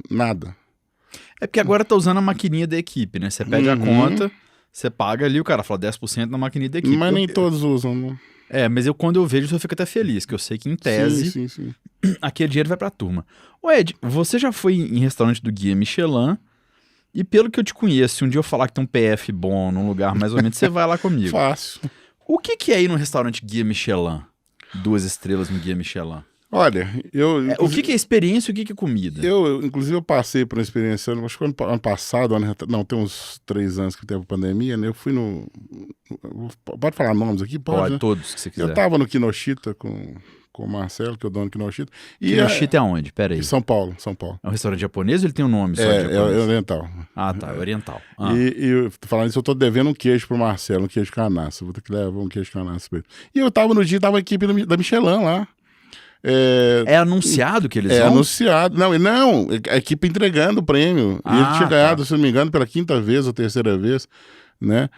É porque agora tá usando a maquininha da equipe, né? Você pede a conta, Você paga ali, o cara fala 10% na maquininha da equipe. Mas nem todos usam, não. Mas quando eu vejo, eu fico até feliz, que eu sei que em tese, Sim. aquele dinheiro vai pra turma. Ô Ed, você já foi em restaurante do Guia Michelin, e pelo que eu te conheço, se um dia eu falar que tem um PF bom num lugar mais ou menos, você vai lá comigo. Fácil. O que é ir num restaurante Guia Michelin? 2 estrelas no Guia Michelin. Olha, O que é experiência e o que é comida? Inclusive, eu passei por uma experiência, acho que ano passado, não, tem uns 3 anos que teve a pandemia, né? Eu fui pode falar nomes aqui? Pode, né? Todos que você quiser. Eu tava no Kinoshita com o Marcelo, que é o dono do Kinoshita. Kinoshita é aonde? Pera aí. Em São Paulo. É um restaurante japonês ou ele tem um nome só de É japonês? oriental. Ah, tá, é oriental. E falando isso, eu tô devendo um queijo pro Marcelo, um queijo canaça. Vou ter que levar um queijo canaça pra ele. E eu tava no dia, tava a equipe da Michelin lá. É anunciado que eles vão? É anunciado. Não, a equipe entregando o prêmio. E ele tinha ganhado, se não me engano, pela 5ª vez ou 3ª vez, né?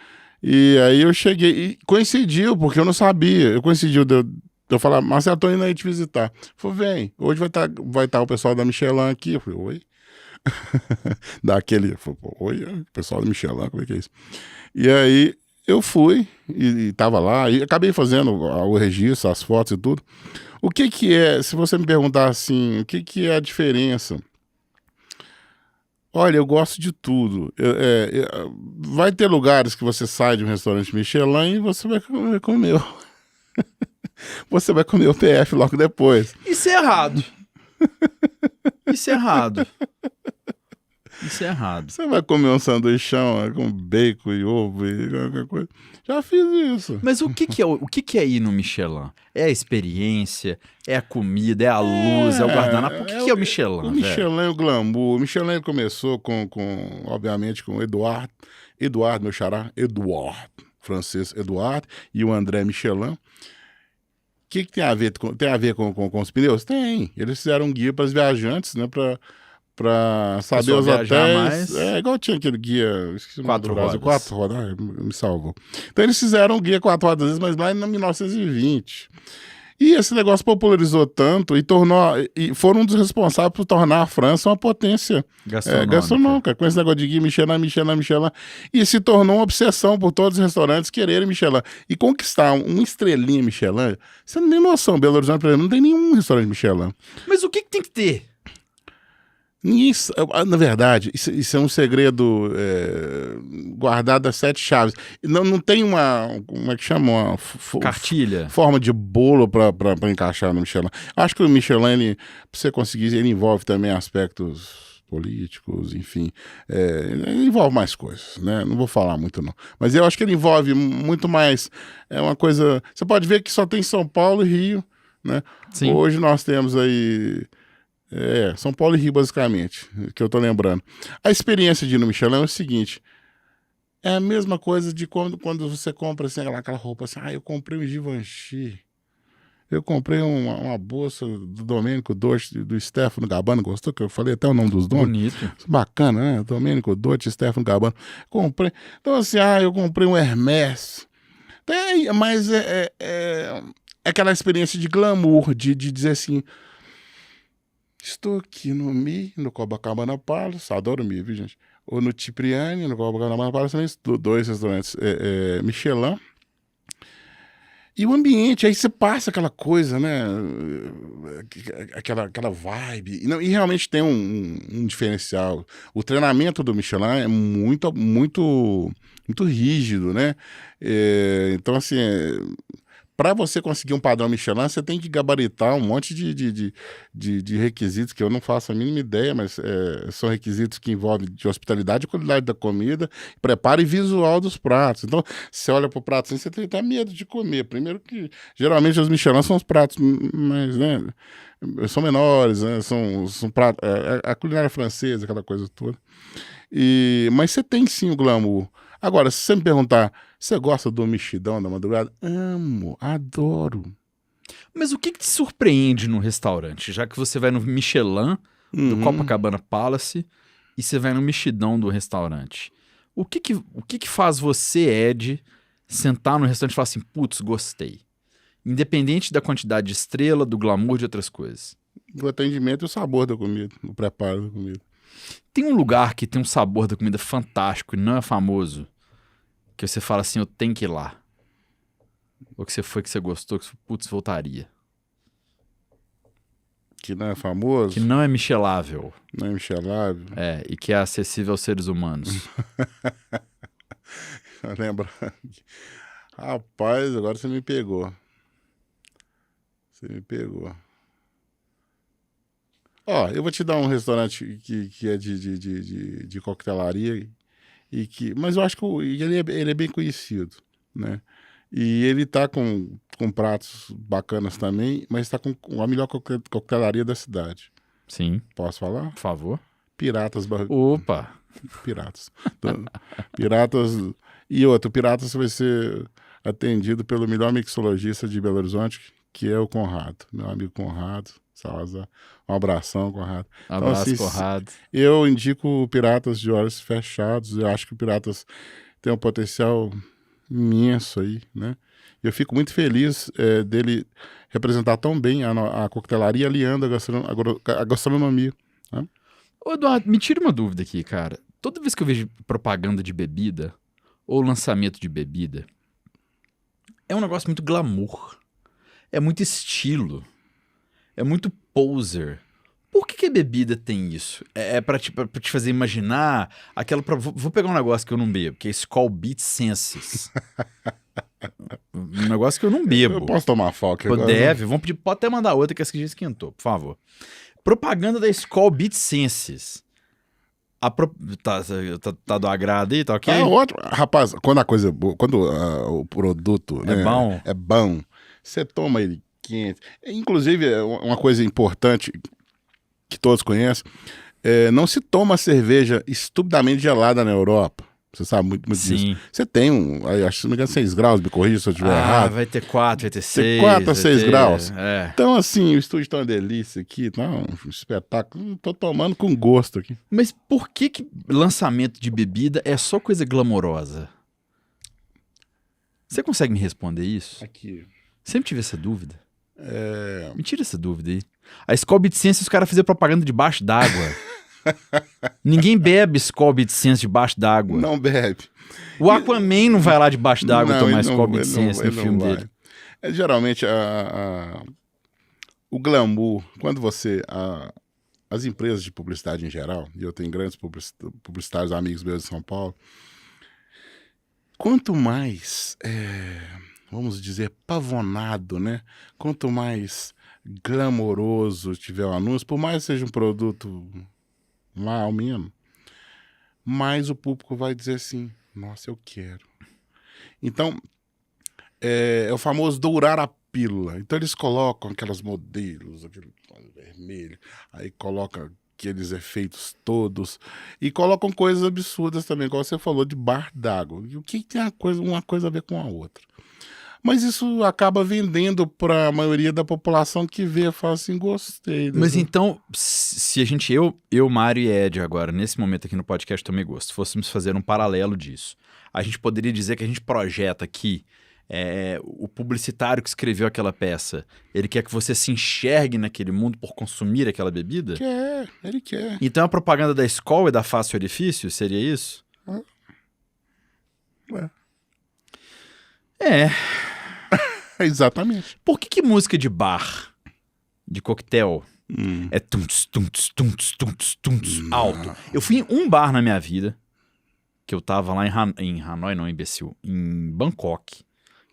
E aí eu cheguei, e coincidiu, porque eu não sabia. Coincidiu de eu falar, Marcelo, tô indo aí te visitar. Ele falou, vem, hoje vai tá o pessoal da Michelin aqui. Eu falei, oi? Oi, o pessoal da Michelin, como é que é isso? E aí eu fui, e tava lá, e acabei fazendo o registro, as fotos e tudo. O que é, se você me perguntar assim, o que é a diferença? Olha, eu gosto de tudo. Vai ter lugares que você sai de um restaurante Michelin e você vai comer. Você vai comer o PF logo depois. Isso é errado. Isso é errado. Isso é errado. Você vai comer um sanduichão com bacon e ovo e qualquer coisa. Já fiz isso. Mas o que é ir no Michelin? É a experiência, é a comida, é a luz, é o guardanapo. O que é o Michelin? O Michelin é o glamour. O Michelin começou obviamente, com Eduardo, meu xará, francês Eduardo, e o André Michelin. O que tem a ver com os pneus? Tem. Eles fizeram um guia para os viajantes, né? Pra saber os hotéis. Mais... Igual tinha aquele guia. Esqueci o nome 4 do Brasil, rodas. 4 rodas. Me salvou. Então eles fizeram um guia 4 rodas, mas lá em 1920. E esse negócio popularizou tanto e foram um dos responsáveis por tornar a França uma potência gastronômica. Com esse negócio de guia Michelin. E se tornou uma obsessão por todos os restaurantes quererem Michelin. E conquistar uma estrelinha Michelin, você não tem noção. Belo Horizonte, por exemplo, não tem nenhum restaurante Michelin. Mas o que tem que ter? Na verdade, isso é um segredo guardado a 7 chaves. Não tem como é que chama? Cartilha. Forma de bolo para encaixar no Michelin. Acho que o Michelin, para você conseguir, ele envolve também aspectos políticos, enfim. Ele envolve mais coisas, né? Não vou falar muito, não. Mas eu acho que ele envolve muito mais. É uma coisa. Você pode ver que só tem São Paulo e Rio, né? Sim. Hoje nós temos aí. São Paulo e Rio, basicamente, que eu tô lembrando. A experiência de ir no Michelin é o seguinte: é a mesma coisa de quando você compra assim, aquela roupa assim, eu comprei um Givenchy, eu comprei uma bolsa do Domenico Dolce, do Stefano Gabbana, gostou? Que eu falei até o nome dos donos. Bonito. Bacana, né? Domenico Dolce, Stefano Gabbana. Comprei. Então assim, eu comprei um Hermès. Mas é aquela experiência de glamour, de dizer assim, estou aqui no Copacabana Palace, adoro o Mi, viu, gente? Ou no Cipriani, no Copacabana Palace, também, 2 restaurantes Michelin. E o ambiente, aí você passa aquela coisa, né? Aquela vibe. E realmente tem um diferencial. O treinamento do Michelin é muito, muito, muito rígido, né? Então, assim, para você conseguir um padrão Michelin, você tem que gabaritar um monte de requisitos que eu não faço a mínima ideia, mas são requisitos que envolvem de hospitalidade, qualidade da comida, preparo e visual dos pratos. Então, você olha para o prato assim, você tem até medo de comer. Primeiro que, geralmente, os Michelin são os pratos mais, né, são menores, né, são pratos, a culinária francesa, aquela coisa toda. Mas você tem sim o glamour. Agora, se você me perguntar, você gosta do mexidão da madrugada? Amo, adoro. Mas o que te surpreende no restaurante? Já que você vai no Michelin do Copacabana Palace e você vai no mexidão do restaurante. O que faz você, Ed, sentar no restaurante e falar assim, putz, gostei? Independente da quantidade de estrela, do glamour de outras coisas. O atendimento e o sabor da comida, o preparo da comida. Tem um lugar que tem um sabor da comida fantástico e não é famoso, Que você fala assim, eu tenho que ir lá. Ou que você foi, que você gostou, que você, putz, voltaria. Que não é famoso, Que não é michelável. não é michelável. E que é acessível aos seres humanos. Lembra? Rapaz, agora você me pegou. Você me pegou. Ó, eu vou te dar um restaurante que é de coquetelaria, mas eu acho que ele é bem conhecido, né? E ele tá com pratos bacanas também, mas tá com a melhor coquetelaria da cidade. Sim, Posso falar? por favor. Piratas. Opa! Piratas. Então, Piratas. E outro, Piratas vai ser atendido pelo melhor mixologista de Belo Horizonte, que é o Conrado, meu amigo Conrado Salazar. Um abração, Conrado. Abraço, assim, Conrado. Eu indico o Piratas de olhos fechados. Eu acho que o Piratas tem um potencial imenso aí, né? Eu fico muito feliz dele representar tão bem a coquetelaria aliando a gastronomia. Né? Ô, Eduardo, me tira uma dúvida aqui, cara. Toda vez que eu vejo propaganda de bebida ou lançamento de bebida, é um negócio muito glamour. É muito estilo. É muito poser. Por que a bebida tem isso? É pra te fazer imaginar aquela... Vou pegar um negócio que eu não bebo, que é Skol Beats Senses. Um negócio que eu não bebo. Eu posso tomar foca agora? Deve. Vamos pedir, pode até mandar outra que essa aqui já esquentou, por favor. Propaganda da Skol Beats Senses. Tá do agrado aí, tá ok? Ótimo. Rapaz, quando a coisa é boa, quando o produto né, é bom, você toma ele quente. Inclusive, uma coisa importante que todos conhecem, não se toma cerveja estupidamente gelada na Europa. Você sabe muito Sim. disso. Você tem acho que se não me engano, 6 graus, me corrija se eu estiver errado. Vai ter 4, vai ter 6. 4 a 6 graus. É. Então, assim, o estúdio tá uma delícia aqui, tá um espetáculo. Tô tomando com gosto aqui. Mas por que lançamento de bebida é só coisa glamourosa? Você consegue me responder isso? Aqui. Sempre tive essa dúvida. Me tira essa dúvida aí. A Skol Beats Sense, os caras faziam propaganda debaixo d'água. Ninguém bebe Skol Beats Sense debaixo d'água. Não bebe. O Aquaman não vai lá debaixo d'água tomar Skol Beats Sense no filme dele. Geralmente, o glamour, quando você... as empresas de publicidade em geral, e eu tenho grandes publicitários amigos meus de São Paulo, quanto mais, vamos dizer, pavonado, né? Quanto mais glamouroso tiver o anúncio, por mais que seja um produto mal mesmo, mais o público vai dizer assim, nossa, eu quero. Então, é o famoso dourar a pílula. Então eles colocam aquelas modelos, aquele vermelho, aí colocam aqueles efeitos todos e colocam coisas absurdas também, como você falou, de bar d'água. E o que tem uma coisa a ver com a outra? Mas isso acaba vendendo para a maioria da população que vê e fala assim, gostei. Mas então, se a gente, eu, Mário e Ed agora, nesse momento aqui no podcast Tomei Gosto, fôssemos fazer um paralelo disso, a gente poderia dizer que a gente projeta aqui o publicitário que escreveu aquela peça, ele quer que você se enxergue naquele mundo por consumir aquela bebida? Ele quer. Então a propaganda da Skol e da Fácil Orifício, seria isso? Exatamente. Por que música de bar, de coquetel, é tunts, alto? Eu fui em um bar na minha vida, que eu tava lá em Hanoi, não, imbecil, em Bangkok,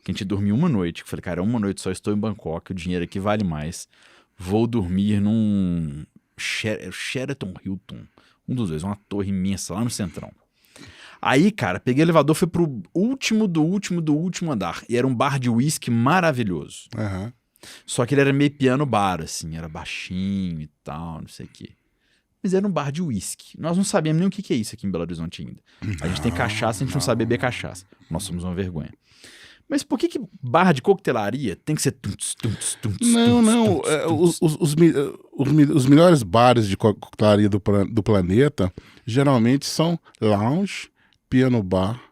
que a gente dormiu uma noite. Eu falei, cara, uma noite só estou em Bangkok, o dinheiro aqui vale mais. Vou dormir num Sheraton Hilton, um dos dois, uma torre imensa lá no Centrão. Aí, cara, peguei o elevador, fui pro último do último andar. E era um bar de uísque maravilhoso. Uhum. Só que ele era meio piano bar, assim, era baixinho e tal, não sei o quê. Mas era um bar de uísque. Nós não sabíamos nem o que é isso aqui em Belo Horizonte ainda. A gente tem cachaça, a gente não sabe beber cachaça. Nós somos uma vergonha. Mas por que bar de coquetelaria tem que ser Não. Os melhores bares de coquetelaria do planeta geralmente são lounge, piano bar.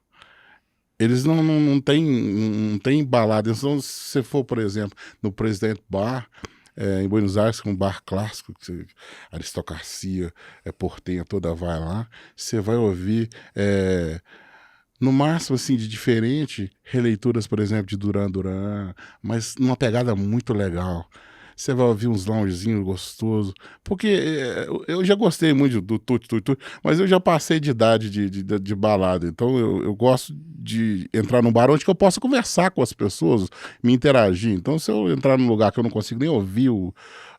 Eles não têm balada. Então, se você for, por exemplo, no Presidente Bar, em Buenos Aires, que é um bar clássico, que a aristocracia portenha toda vai lá, você vai ouvir No máximo, assim, de diferente, releituras, por exemplo, de Duran Duran, mas numa pegada muito legal. Você vai ouvir uns loungezinhos gostosos. Porque eu já gostei muito do Tutti Tutti Tutti, mas eu já passei de idade de balada. Então eu gosto de entrar num bar onde que eu possa conversar com as pessoas, me interagir. Então se eu entrar num lugar que eu não consigo nem ouvir o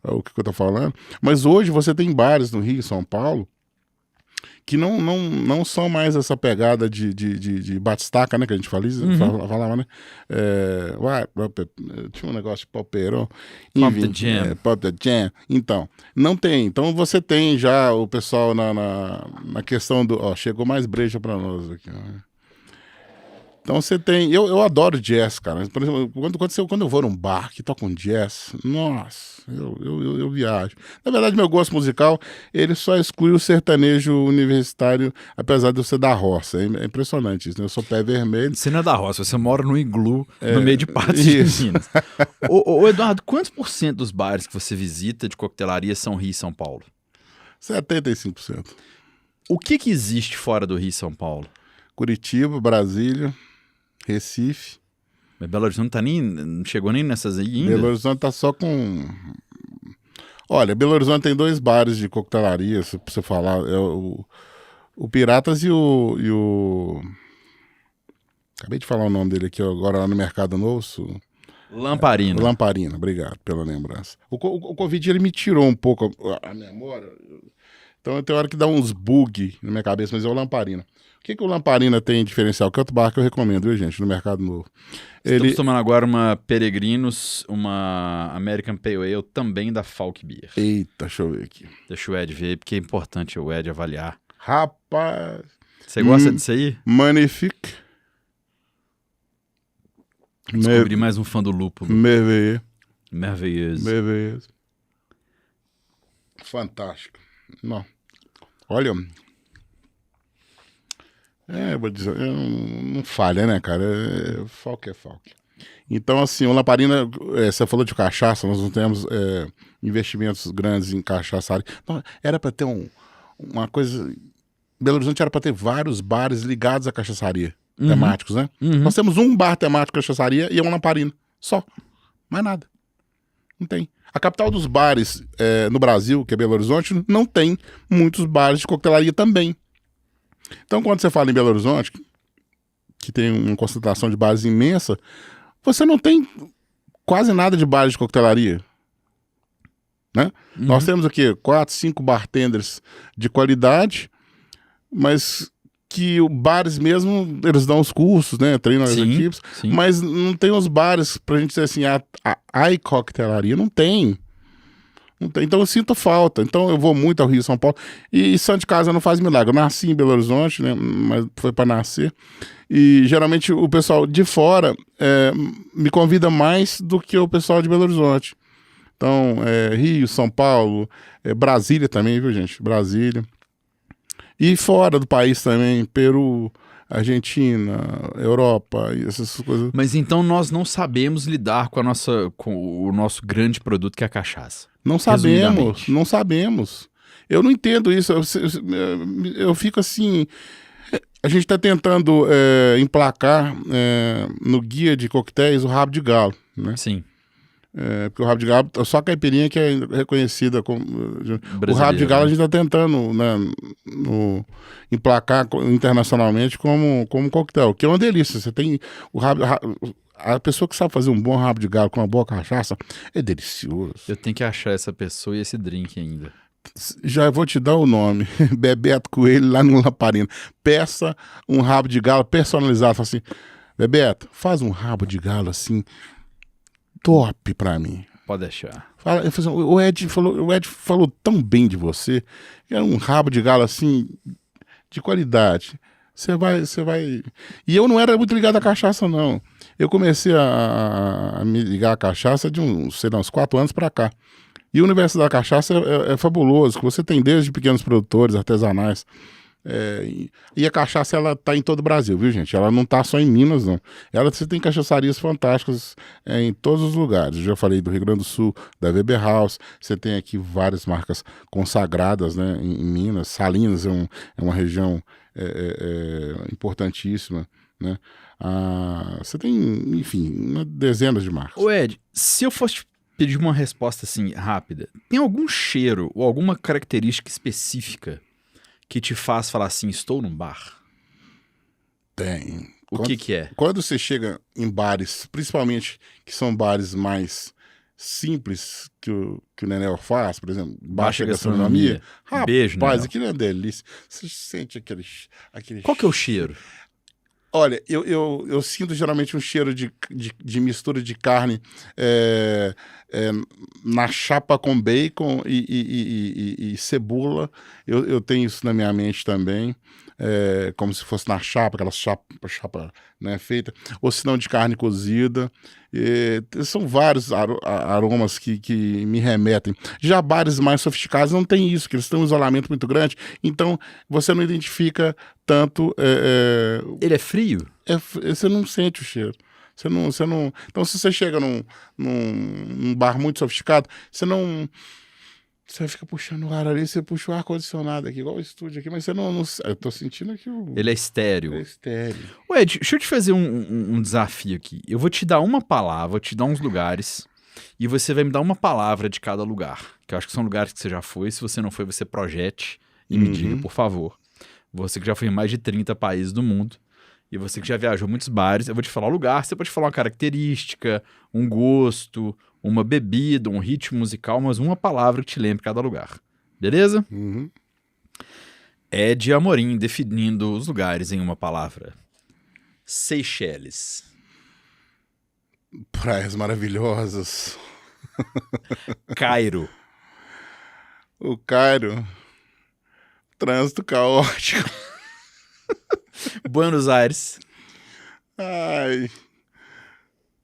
que eu tô falando. Mas hoje você tem bares no Rio e São Paulo que não são mais essa pegada de batistaca, né, que a gente falava, né? Tinha um negócio de paupeirão. Pump the Jam. Pump the Jam. Então, não tem. Então você tem já o pessoal na questão do... Ó, chegou mais breja pra nós aqui, ó. Então você tem... Eu adoro jazz, cara. Por exemplo, quando eu vou num bar que toca um jazz, nossa, eu viajo. Na verdade, meu gosto musical, ele só exclui o sertanejo universitário, apesar de eu ser da roça. É impressionante isso, né? Eu sou pé vermelho. Você não é da roça, você mora no iglu, no meio de Patos de Minas. Ô, Eduardo, quantos por cento dos bares que você visita de coquetelaria são Rio e São Paulo? 75%. O que existe fora do Rio e São Paulo? Curitiba, Brasília, Recife. Mas Belo Horizonte não chegou nem nessas aí ainda? Belo Horizonte tá só com... Olha, Belo Horizonte tem 2 bares de coquetelaria, se você falar. É o Piratas e o... Acabei de falar o nome dele aqui agora lá no Mercado Novo. Lamparina. Lamparina, obrigado pela lembrança. O Covid ele me tirou um pouco a memória. Então tem hora que dá uns bug na minha cabeça, mas é o Lamparina. O que o Lamparina tem em diferencial? Que é outro bar que eu recomendo, viu, gente? No Mercado Novo. Estamos tomando agora uma Peregrinos, uma American Pale Ale, também da Falk Beer. Eita, deixa eu ver aqui. Deixa o Ed ver, porque é importante o Ed avaliar. Rapaz... Você gosta disso aí? Magnifique. Descobri mais um fã do lúpulo. Merveilleuse. Fantástico. Não. Olha... vou dizer, não falha, né, cara? Falk é Falk. Então, assim, o Lamparina, você falou de cachaça, nós não temos investimentos grandes em cachaça. Não, era para ter uma coisa... Belo Horizonte era para ter vários bares ligados à cachaçaria, temáticos, né? Nós temos um bar temático de cachaçaria e é um Lamparina, só. Mais nada. Não tem. A capital dos bares no Brasil, que é Belo Horizonte, não tem muitos bares de coquetelaria também. Então, quando você fala em Belo Horizonte, que tem uma concentração de bares imensa, você não tem quase nada de bares de coquetelaria. Né? Nós temos aqui 4, 5 bartenders de qualidade, mas que os bares mesmo, eles dão os cursos, né? Treinam as equipes, mas não tem os bares pra gente dizer assim, a coquetelaria não tem. Então eu sinto falta. Então eu vou muito ao Rio e São Paulo. E santo de casa não faz milagre. Eu nasci em Belo Horizonte, né? Mas foi para nascer. E geralmente o pessoal de fora me convida mais do que o pessoal de Belo Horizonte. Então, Rio, São Paulo, Brasília também, viu, gente? Brasília. E fora do país também, Peru, Argentina, Europa e essas coisas. Mas então nós não sabemos lidar com o nosso grande produto que é a cachaça. Não sabemos. Eu não entendo isso. Eu fico assim... A gente está tentando emplacar no guia de coquetéis o rabo de galo, né? Sim. Porque o rabo de galo, só a caipirinha que é reconhecida como... O rabo de galo a gente está tentando, né, emplacar internacionalmente como coquetel, que é uma delícia. Você tem o rabo... A pessoa que sabe fazer um bom rabo de galo com uma boa cachaça é delicioso. Eu tenho que achar essa pessoa e esse drink ainda. Já vou te dar o nome. Bebeto Coelho, lá no Lamparina. Peça um rabo de galo personalizado. Fala assim, Bebeto, faz um rabo de galo assim, top pra mim. Pode deixar. O Ed falou tão bem de você. É um rabo de galo assim, de qualidade. Você vai... E eu não era muito ligado à cachaça, não. Eu comecei a me ligar à cachaça de uns 4 anos pra cá. E o universo da cachaça é fabuloso, que você tem desde pequenos produtores artesanais. E a cachaça, ela tá em todo o Brasil, viu, gente? Ela não tá só em Minas, não. Você tem cachaçarias fantásticas em todos os lugares. Eu já falei do Rio Grande do Sul, da Weber House. Você tem aqui várias marcas consagradas, né, em Minas. Salinas é uma região importantíssima, né? Você tem, enfim, dezenas de marcas. Ô Ed, se eu fosse te pedir uma resposta assim, rápida, tem algum cheiro ou alguma característica específica que te faz falar assim, estou num bar? Tem. O que é? Quando você chega em bares, principalmente que são bares mais simples que o Nenel faz, por exemplo, baixa gastronomia. Beijo, Rapaz, Nenel. aquilo é uma delícia. Você sente aquele Qual que é o cheiro? Olha, eu sinto geralmente um cheiro de mistura de carne na chapa com bacon e cebola. Eu tenho isso na minha mente também. Como se fosse na chapa, aquela chapa né, feita, ou se não de carne cozida. São vários aromas que me remetem. Já bares mais sofisticados não tem isso, que eles têm um isolamento muito grande, então você não identifica tanto. Ele é frio? Você não sente o cheiro. Você não. Então, se você chega num bar muito sofisticado, você não. Você fica puxando o ar ali, você puxa o ar-condicionado aqui, igual o estúdio aqui, mas você não. Eu tô sentindo que Ele é estéril. É estéril. Ué, deixa eu te fazer um desafio aqui. Eu vou te dar uma palavra, vou te dar uns lugares, e você vai me dar uma palavra de cada lugar. Que eu acho que são lugares que você já foi. Se você não foi, você projete e me diga, por favor. Você que já foi em mais de 30 países do mundo, e você que já viajou muitos bares, eu vou te falar o lugar, você pode falar uma característica, um gosto, uma bebida, um ritmo musical, mas uma palavra que te lembre cada lugar. Beleza? Uhum. Ed Amorim definindo os lugares em uma palavra. Seychelles. Praias maravilhosas. Cairo. O Cairo. Trânsito caótico. Buenos Aires. Ai.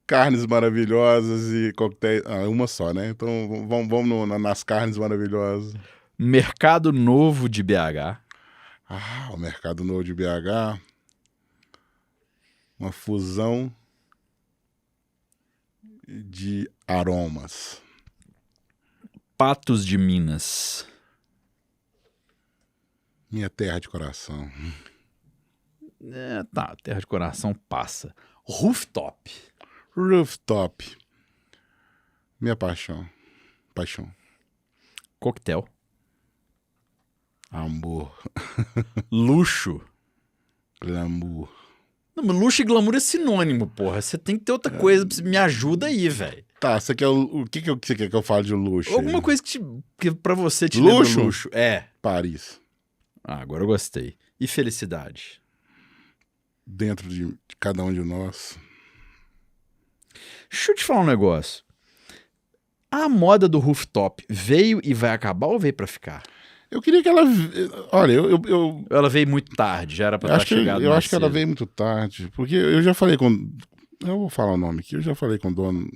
Carnes maravilhosas e coquetéis. Uma só, né? Então vamos nas carnes maravilhosas. Mercado Novo de BH. O Mercado Novo de BH. Uma fusão de aromas. Patos de Minas. Minha terra de coração. Tá, terra de coração passa. Rooftop. Rooftop. Minha paixão. Paixão. Coquetel. Amor. Luxo. Glamour. Não, mas luxo e glamour é sinônimo, porra. Você tem que ter outra coisa. Me ajuda aí, velho. Tá, você quer o que você quer que eu fale de luxo? Alguma aí? coisa que pra você te Luxo? lembra luxo. Paris. Agora eu gostei. E felicidade? Dentro de cada um de nós. Deixa eu te falar um negócio. A moda do rooftop veio e vai acabar ou veio pra ficar? Eu queria que ela... Olha, eu Ela veio muito tarde, já era pra estar chegado eu mais acho que ela cedo. veio muito tarde, porque eu já falei com... Eu vou falar o nome aqui. Eu já falei com o dono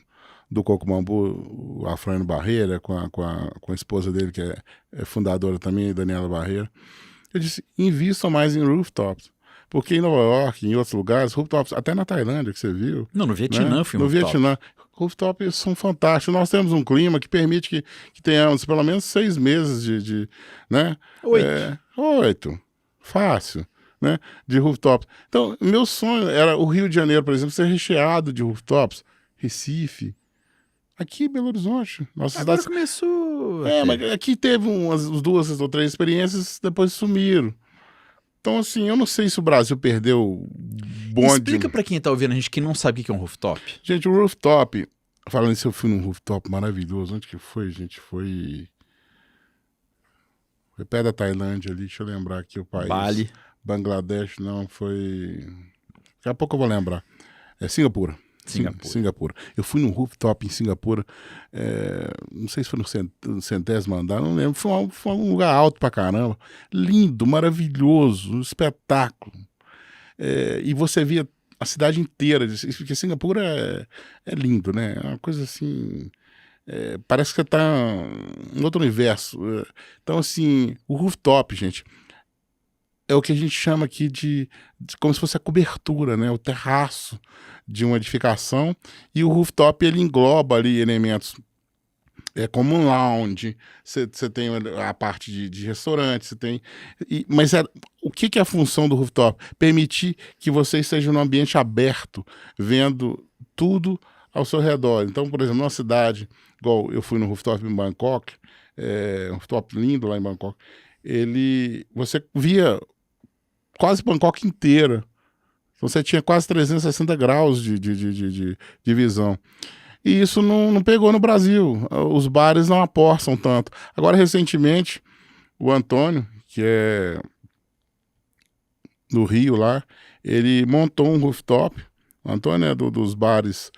do Coco Mambu, o Afrânio Barreira, com a esposa dele, que é fundadora também, Daniela Barreira. Eu disse, invistam mais em rooftops. Porque em Nova York, em outros lugares, rooftops, até na Tailândia, que você viu. Não, no Vietnã né? foi um No rooftop. Vietnã. Rooftops são fantásticos. Nós temos um clima que permite que tenhamos pelo menos 6 meses né? 8. 8. Fácil, né? De rooftops. Então, meu sonho era o Rio de Janeiro, por exemplo, ser recheado de rooftops. Recife. Aqui em Belo Horizonte. Nossa Agora cidade... começou... mas aqui teve umas 2 ou 3 experiências, depois sumiram. Então, assim, eu não sei se o Brasil perdeu o bonde. Explica pra quem tá ouvindo a gente que não sabe o que é um rooftop. Gente, o rooftop, falando isso, eu fui num rooftop maravilhoso. Onde que foi, gente? Foi perto da Tailândia ali, deixa eu lembrar aqui o país. Bali. Bangladesh, não, foi... Daqui a pouco eu vou lembrar. Singapura. Singapura. Eu fui num rooftop em Singapura, não sei se foi no 100º andar, não lembro. Foi um lugar alto pra caramba. Lindo, maravilhoso, um espetáculo. E você via a cidade inteira, porque Singapura é lindo, né? É uma coisa assim... parece que você tá em outro universo. Então, assim, o rooftop, gente, é o que a gente chama aqui de como se fosse a cobertura, né? O terraço de uma edificação, e o rooftop ele engloba ali elementos É como um lounge, você tem a parte de restaurante, você tem... Mas o que é a função do rooftop? Permitir que você esteja num ambiente aberto, vendo tudo ao seu redor. Então, por exemplo, numa cidade, igual eu fui no rooftop em Bangkok, um rooftop lindo lá em Bangkok, você via quase Bangkok inteira. Então, você tinha quase 360 graus de visão. E isso não pegou no Brasil. Os bares não aportam tanto. Agora, recentemente, o Antônio, que é do Rio lá, ele montou um rooftop. O Antônio é dos bares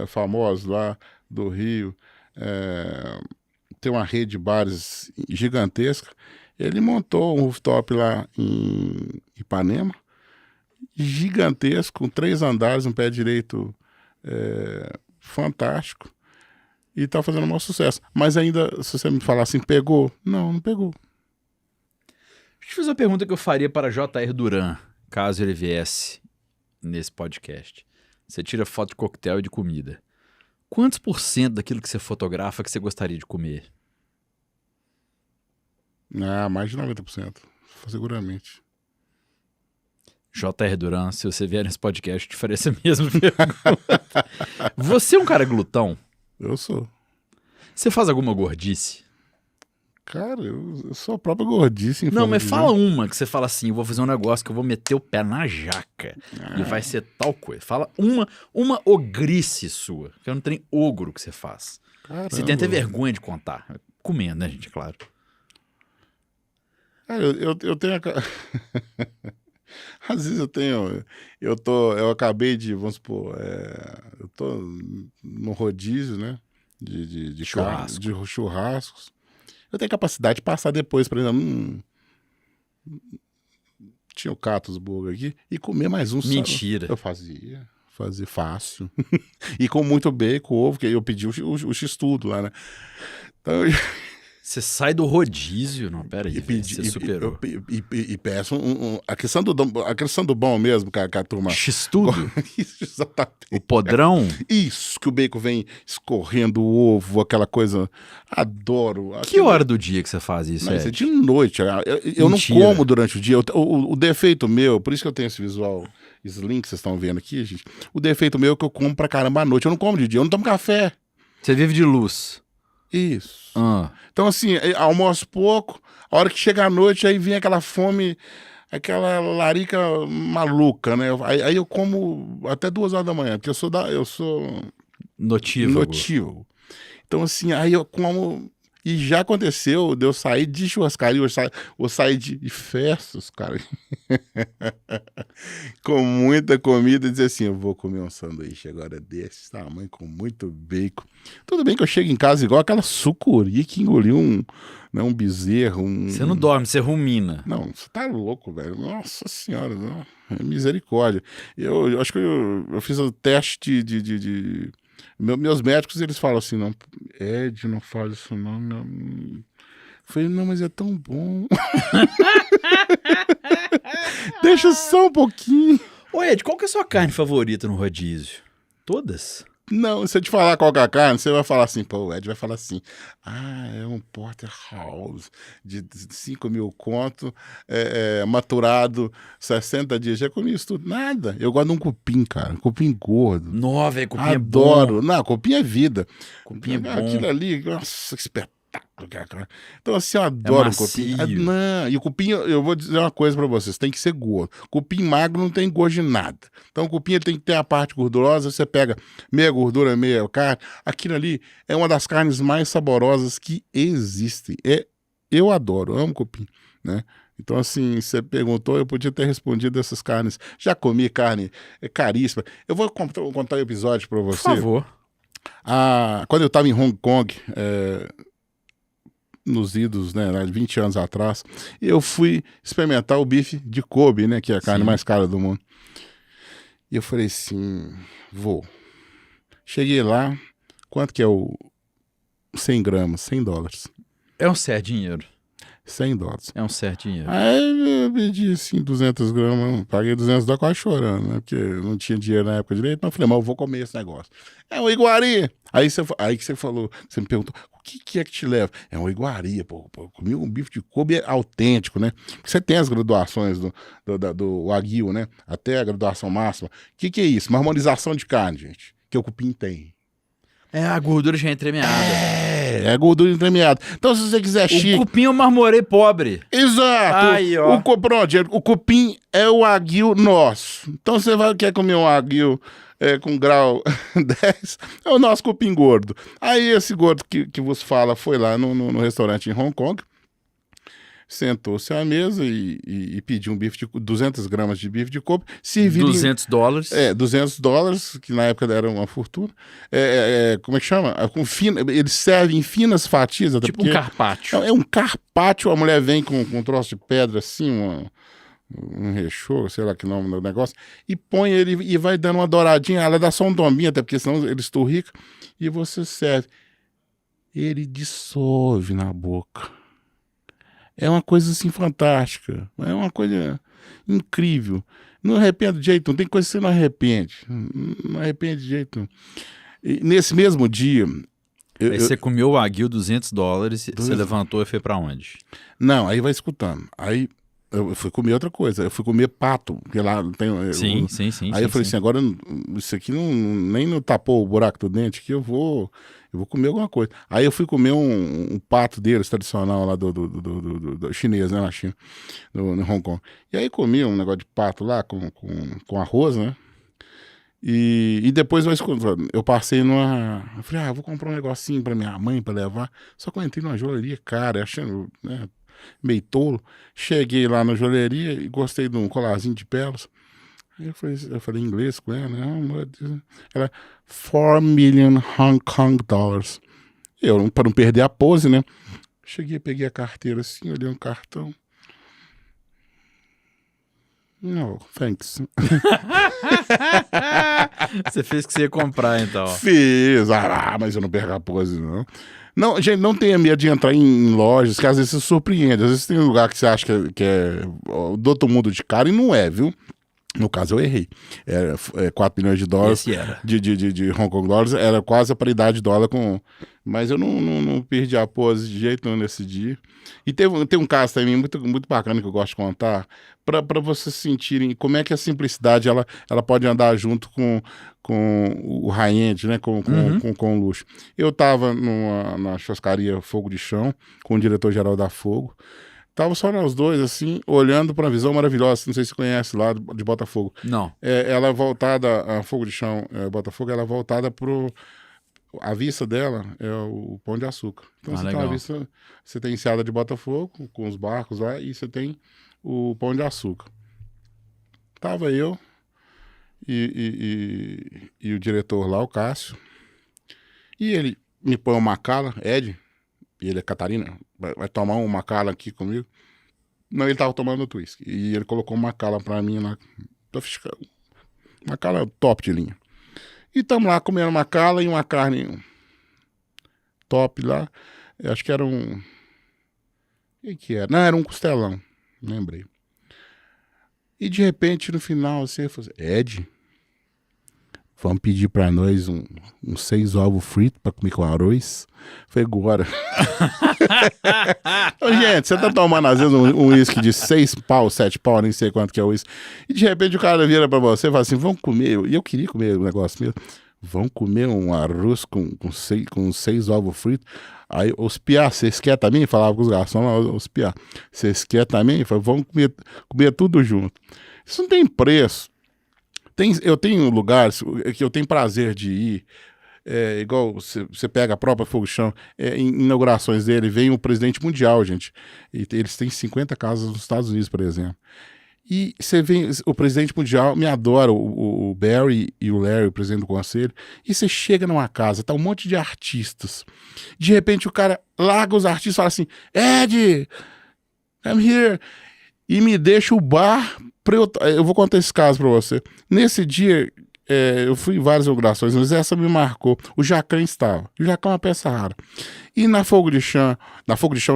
famosos lá do Rio. Tem uma rede de bares gigantesca. Ele montou um rooftop lá em Ipanema, gigantesco, com 3 andares, um pé direito fantástico, e tá fazendo um maior sucesso. Mas ainda, se você me falar assim, pegou? Não pegou. Deixa eu fazer uma pergunta que eu faria para J.R. Duran, caso ele viesse nesse podcast. Você tira foto de coquetel e de comida. Quantos % daquilo que você fotografa que você gostaria de comer? Mais de 90%, seguramente. J.R. Duran, se você vier nesse podcast, eu te faria essa mesma pergunta. Você é um cara glutão? Eu sou. Você faz alguma gordice? Cara, eu sou a própria gordice. Não, mas fala uma que você fala assim, eu vou fazer um negócio que eu vou meter o pé na jaca e vai ser tal coisa. Fala uma ogrice sua, que eu não tenho ogro que você faz. Caramba. Você tem até vergonha de contar. Comendo, né, gente? Claro. Cara, eu tenho... Às vezes eu acabei de, vamos supor, eu tô no rodízio, né, de Churrasco. de churrascos. Eu tenho capacidade de passar depois, por exemplo, tinha o Catos Burger aqui, e comer mais um. Mentira. Eu fazia fácil. E com muito bacon, ovo, que eu pedi o x-tudo lá, né. Então, Você sai do rodízio, não, peraí, você superou. E peço a questão do bom mesmo, que a turma... X-tudo? Isso, exatamente. O podrão? Isso, que o bacon vem escorrendo o ovo, aquela coisa... Adoro. Que hora do dia que você faz isso, Mas é Ed? de noite. Eu não Mentira. como durante o dia. O defeito meu, por isso que eu tenho esse visual slim que vocês estão vendo aqui, gente. O defeito meu é que eu como pra caramba à noite. Eu não como de dia, eu não tomo café. Você vive de luz. Isso. Ah. Então, assim, almoço pouco, a hora que chega a noite, aí vem aquela fome, aquela larica maluca, né? Aí eu como até 2 horas da manhã, porque eu sou notívago. Então, assim, aí eu como... E já aconteceu de eu sair de churrascaria, ou sair de festas, cara, com muita comida, e dizer assim, eu vou comer um sanduíche agora desse tamanho, com muito bacon. Tudo bem que eu chego em casa igual aquela sucuri que engoliu um bezerro. Você não dorme, você rumina. Não, você tá louco, velho. Nossa senhora, não. É misericórdia. Eu acho que eu fiz o teste de... Meus médicos, eles falam assim, não, Ed, não faz isso não. Eu falei, não, mas é tão bom. Deixa só um pouquinho. Ô Ed, qual que é a sua carne favorita no rodízio? Todas? Não, se eu te falar qual que é a carne, você vai falar assim, pô, o Ed vai falar assim, é um porterhouse de 5 mil conto, maturado 60 dias. Já comi isso tudo? Nada. Eu gosto de um cupim, cara, um cupim gordo. Não, velho, cupim Adoro. é bom. Não, cupim é vida. Cupim é bom. Aquilo ali, nossa, que espetáculo. Então, assim, eu adoro cupim. macio. Não, e o cupim, eu vou dizer uma coisa pra vocês, tem que ser gordo. Cupim magro não tem gosto de nada. Então, o cupim ele tem que ter a parte gordurosa, você pega meia gordura, meia carne. Aquilo ali é uma das carnes mais saborosas que existem. Eu adoro, amo cupim, né? Então, assim, você perguntou, eu podia ter respondido essas carnes. Já comi carne, é caríssima. Eu vou contar um episódio pra você. Por favor. Quando eu estava em Hong Kong, nos idos, né, 20 anos atrás, eu fui experimentar o bife de Kobe, né, que é a carne mais cara do mundo. E eu falei assim, vou. Cheguei lá, quanto que é o 100 gramas? $100. É um certo dinheiro. $100. É um certo dinheiro. Aí eu pedi assim, 200 gramas, paguei $200 quase chorando, né? Porque não tinha dinheiro na época direito, mas eu falei, mas eu vou comer esse negócio. É um iguari. Aí que você falou, você me perguntou, que é que te leva? É uma iguaria, pô. Eu comi um bife de Kobe autêntico, né? Porque você tem as graduações do Wagyu, né? Até a graduação máxima. O que é isso? Uma harmonização de carne, gente. Que o cupim tem. É a gordura já entremeada. É gordura entremeada. Então, se você quiser chique... O cupim eu marmorei pobre. Exato. Aí, ó. Pronto, o cupim é o Wagyu nosso. Então, você quer comer um Wagyu com grau 10, é o nosso cupim gordo. Aí, esse gordo que vos fala foi lá no restaurante em Hong Kong, sentou-se à mesa e pediu um bife de 200 gramas de bife de Kobe, servido $200. $200, que na época era uma fortuna. Como é que chama? Eles servem em finas fatias. Até Tipo um carpaccio. É um carpaccio, a mulher vem com um troço de pedra assim, um rechô, sei lá que nome do negócio, e põe ele e vai dando uma douradinha, ela dá só um dominho, até porque senão eles esturricam, e você serve. Ele dissolve na boca. É uma coisa assim fantástica. É uma coisa incrível. Não arrependo de jeito nenhum. Tem coisa que você não arrepende. Não arrepende de jeito nenhum. E nesse mesmo dia... Aí você comeu o Wagyu $200, você levantou e foi pra onde? Não, aí vai escutando. Aí eu fui comer outra coisa. Eu fui comer pato. Porque lá tem... Sim. Aí eu falei assim, agora isso aqui nem não tapou o buraco do dente, que eu vou comer alguma coisa. Aí eu fui comer um pato deles, tradicional lá do chinês, né, na China, no Hong Kong. E aí comi um negócio de pato lá com arroz, né? E depois eu passei eu falei, vou comprar um negocinho pra minha mãe pra levar. Só que eu entrei numa joalheria cara, achando, né, meio tolo. Cheguei lá na joalheria e gostei de um colarzinho de pérolas. Aí eu falei em inglês com ela, né? Ela, 4 million Hong Kong dollars. Eu, para não perder a pose, né? Cheguei, peguei a carteira assim, olhei um cartão. No, thanks. Você fez o que você ia comprar, então. Fiz. Mas eu não perco a pose, não. Não, gente, não tenha medo de entrar em lojas, que às vezes você surpreende. Às vezes tem um lugar que você acha que é do outro mundo de cara e não é, viu? No caso, eu errei. Era 4 milhões de dólares de Hong Kong dólares, era quase a paridade de dólar com... Mas eu não perdi a pose de jeito nenhum nesse dia. E tem um caso também muito, muito bacana que eu gosto de contar, para vocês sentirem como é que a simplicidade ela pode andar junto com o high-end, né? Com o luxo. Eu estava na churrascaria Fogo de Chão, com o diretor-geral da Fogo. Tava só nós dois, assim, olhando para uma visão maravilhosa. Não sei se você conhece lá de Botafogo. Não. Ela é voltada, a Fogo de Chão, Botafogo, ela é voltada a vista dela é o Pão de Açúcar. Então você tem uma vista, você tem Enseada de Botafogo, com os barcos lá, e você tem o Pão de Açúcar. Tava eu e o diretor lá, o Cássio, e ele me põe uma cala, Ed, e ele é Catarina, vai tomar uma cala aqui comigo. Não, ele tava tomando o twist. E ele colocou uma cala pra mim lá, uma cala top de linha. E tamo lá comendo uma cala e uma carne top lá. Eu acho que era o que era? Não, era um costelão, lembrei. E de repente, no final, você falou assim, Ed, vamos pedir pra nós uns 6 ovos fritos pra comer com arroz. Falei, agora. Então, gente, você tá tomando às vezes um uísque de 6 pau, 7 pau, nem sei quanto que é o uísque. E de repente o cara vira pra você e fala assim, vamos comer. E eu queria comer o negócio mesmo. Vamos comer um arroz com 6 ovos fritos. Aí os piá, vocês querem também? Falava com os garçons lá, os piá. Vocês querem também? Falei, vamos comer tudo junto. Isso não tem preço. Eu tenho lugares que eu tenho prazer de ir, igual você pega a própria Fogo de Chão, em inaugurações dele, vem o presidente mundial, gente. E eles têm 50 casas nos Estados Unidos, por exemplo. E você vê o presidente mundial, me adora, o Barry e o Larry, o presidente do conselho, e você chega numa casa, tá um monte de artistas. De repente o cara larga os artistas e fala assim, Ed, I'm here, e me deixa o bar. Eu vou contar esse caso pra você. Nesse dia, eu fui em várias inaugurações, mas essa me marcou. O Jacan estava. O Jacan é uma peça rara. E na Fogo de Chão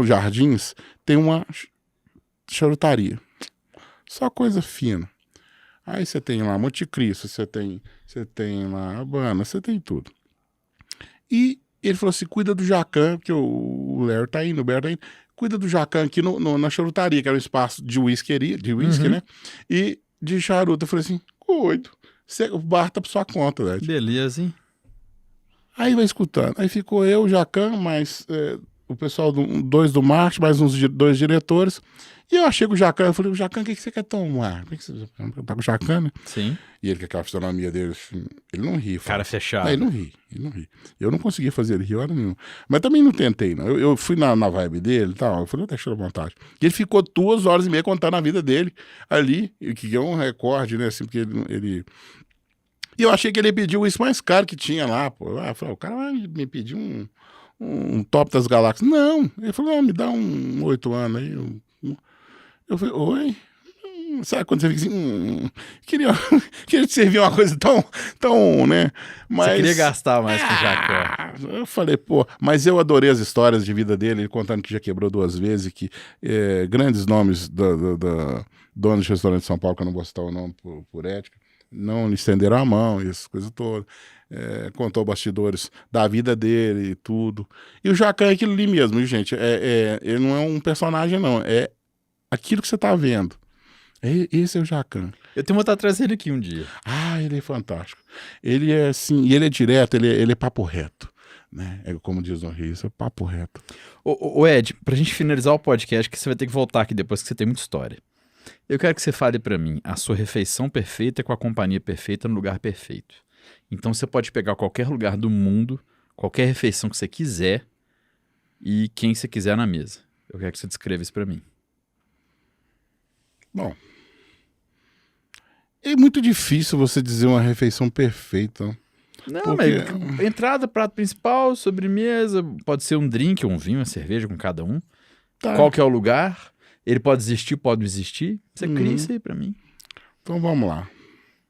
Jardins, tem uma charutaria. Só coisa fina. Aí você tem lá Monte Cristo, você tem lá Habana, você tem tudo. E Ele falou assim, cuida do Jacan, porque o Larry tá indo, o Bear tá indo. Cuida do Jacan aqui na charutaria, que era um espaço de whisky, Uhum. né? E de charuto. Eu falei assim, cuido. O bar tá por sua conta, velho. Beleza, hein? Aí vai escutando. Aí ficou eu, o Jacan, mais o pessoal, dois do marketing, mais dois diretores. E eu achei com o Jacan, eu falei, o Jacan, o que você quer tomar? Por que você tá com o Jacan, né? Sim. E ele, com aquela fisionomia dele, assim, ele não ri. Cara fechado. Não, ele não ri. Eu não consegui fazer ele rir hora nenhuma. Mas também não tentei, não. Eu fui na vibe dele e tal, eu falei, deixa eu à vontade. E ele ficou 2 horas e meia contando a vida dele ali, que é um recorde, né, assim, porque ele... E eu achei que ele ia pedir o uísque mais caro que tinha lá, pô. Eu falei, o cara vai me pedir um top das galáxias. Não, ele falou, não, me dá um 8 anos aí. Eu falei, oi? Sabe quando você fica assim, queria te servir uma coisa tão, né? Mas, você queria gastar mais com o Jacan. Eu falei, pô, mas eu adorei as histórias de vida dele, ele contando que já quebrou 2 vezes, que grandes nomes da donos de restaurante de São Paulo, que eu não vou citar o nome por ética, não lhe estenderam a mão, essas coisas todas. Contou bastidores da vida dele e tudo. E o Jacan é aquilo ali mesmo, gente. Ele não é um personagem, não. É aquilo que você tá vendo. Esse é o Jacan. Eu tenho vontade de trazer ele aqui um dia. Ah, ele é fantástico. Ele é assim, e ele é direto, ele é papo reto. Né? É como diz no Rio, isso é papo reto. Ô Ed, pra gente finalizar o podcast, que você vai ter que voltar aqui depois que você tem muita história. Eu quero que você fale pra mim a sua refeição perfeita com a companhia perfeita no lugar perfeito. Então você pode pegar qualquer lugar do mundo, qualquer refeição que você quiser e quem você quiser na mesa. Eu quero que você descreva isso pra mim. Bom, é muito difícil você dizer uma refeição perfeita. Não, Porque... mas entrada, prato principal, sobremesa, pode ser um drink, um vinho, uma cerveja com cada um. Tá. Qual que é o lugar? Ele pode existir, pode não existir. Você cria isso aí pra mim. Então vamos lá.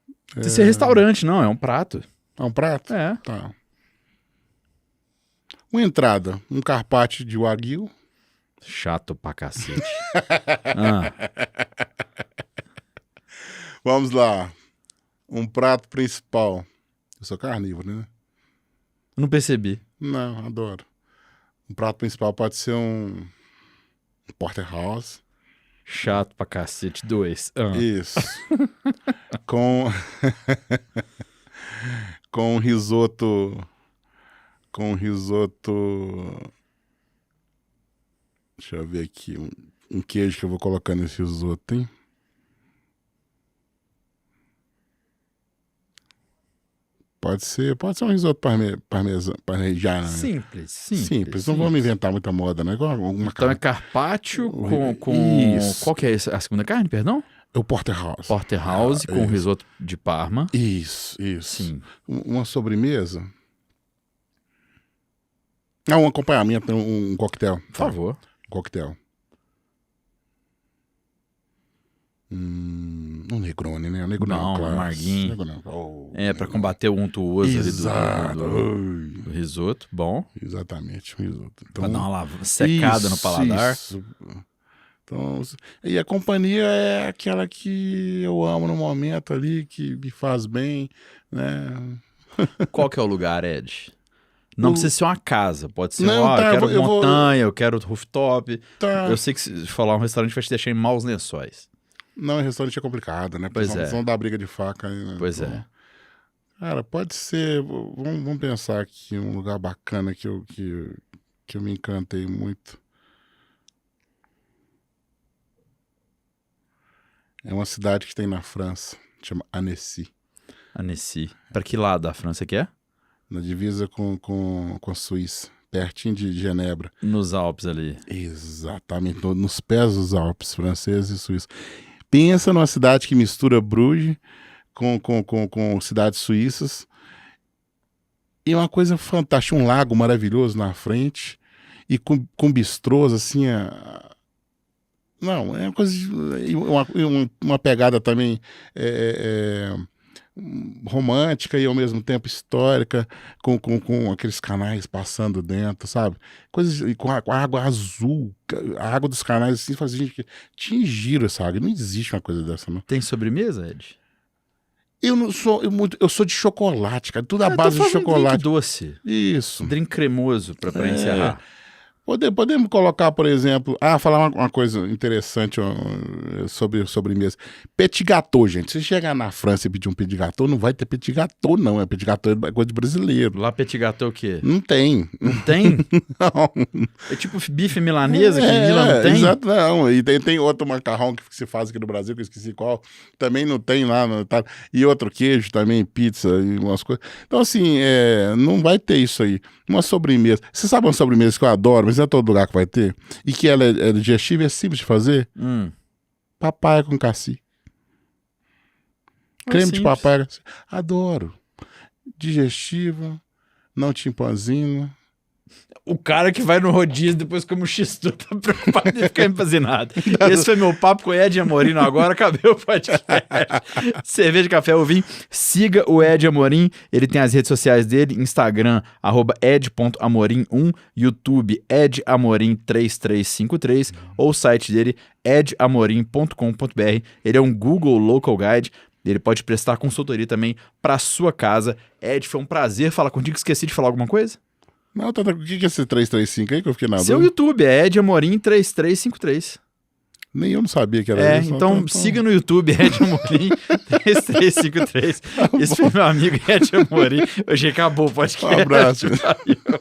Não precisa ser restaurante, não, é um prato. É um prato? É. Tá. Uma entrada, um carpaccio de wagyu. Chato pra cacete. Ah, Vamos lá. Um prato principal. Eu sou carnívoro, né? não percebi. Não, adoro. Um prato principal pode ser um porterhouse. Chato pra cacete. 2. Ah. Isso. com com risoto. Com risoto. Deixa eu ver aqui. Um queijo que eu vou colocar nesse risoto, hein? Pode ser um risoto parmegiana. Né? Simples. Não vamos inventar muita moda, né? Igual alguma Então carne. é carpaccio com... Isso. Qual que é a segunda carne, perdão? É o porterhouse. Porterhouse com isso. risoto de Parma. Isso. Sim. Uma sobremesa. Um acompanhamento, um coquetel. Por favor. Coquetel. Um Negroni, né? Um Negroni Não, classe. amarguinho. Pra combater o untuoso ali do risoto. Bom. Exatamente, um risoto. Então, Pra dar uma secada no paladar. Isso. Então, e a companhia é aquela que eu amo no momento ali, que me faz bem, né? Qual que é o lugar, Ed? Não precisa ser uma casa, pode ser Não, tá, eu quero montanha, eu quero rooftop. Tá. Eu sei que se falar um restaurante vai te deixar em maus lençóis. Não, restaurante é complicado, né? Pois é. Vão dar briga de faca aí, né? Pois então, é. Cara, pode ser. Vamos pensar aqui um lugar bacana que eu me encantei muito. É uma cidade que tem na França, chama Annecy. Annecy. Pra que lado da França que é? Na divisa com a Suíça, pertinho de Genebra. Nos Alpes ali. Exatamente, nos pés dos Alpes, franceses e suíços. Pensa numa cidade que mistura Bruges com cidades suíças. E é uma coisa fantástica, um lago maravilhoso na frente e com bistrôs, assim, não, é uma coisa, uma pegada também romântica e ao mesmo tempo histórica, com aqueles canais passando dentro, sabe? Coisas com a água azul, a água dos canais assim, fazia gente que tinha giro essa água, não existe uma coisa dessa, não. Tem sobremesa, Ed? Eu não sou, eu sou de chocolate, cara. Tudo à Eu tô base de falando drink chocolate. doce. Isso. Drink cremoso, pra encerrar. Podemos colocar, por exemplo... falar uma coisa interessante sobre sobremesa. Petit gâteau, gente. Se chegar na França e pedir um petit gâteau, não vai ter petit gâteau, não. Petit gâteau é coisa de brasileiro. Lá petit gâteau o quê? Não tem. Não tem? Não. É tipo bife milanesa, que Mila não tem? Exato, não. E tem outro macarrão que se faz aqui no Brasil, que eu esqueci qual. Também não tem lá. E outro queijo também, pizza e umas coisas. Então, assim, não vai ter isso aí. Uma sobremesa. Você sabe uma sobremesa que eu adoro, mas não é todo lugar que vai ter? E que ela é digestiva e é simples de fazer? Papaya com cassi. Creme de papaya. Adoro. Digestiva, não te empanzina. O cara que vai no rodízio depois come o X-Tudo tá preocupado em ficar empanzinado. Esse foi meu papo com o Ed Amorim. Agora acabei o podcast. Cerveja, café ou vinho. Siga o Ed Amorim. Ele tem as redes sociais dele. Instagram, @ed.amorim1. YouTube, edamorim3353. Ou o site dele, edamorim.com.br. Ele é um Google Local Guide. Ele pode prestar consultoria também para sua casa. Ed, foi um prazer falar contigo. Esqueci de falar alguma coisa? Não, o que é esse 335 aí que eu fiquei na dúvida? Seu YouTube é Ed Amorim 3353. Nem eu não sabia que era isso. Então siga no YouTube Ed Amorim 3353. Esse foi meu amigo Ed Amorim. Hoje acabou o podcast. Um abraço. Valeu.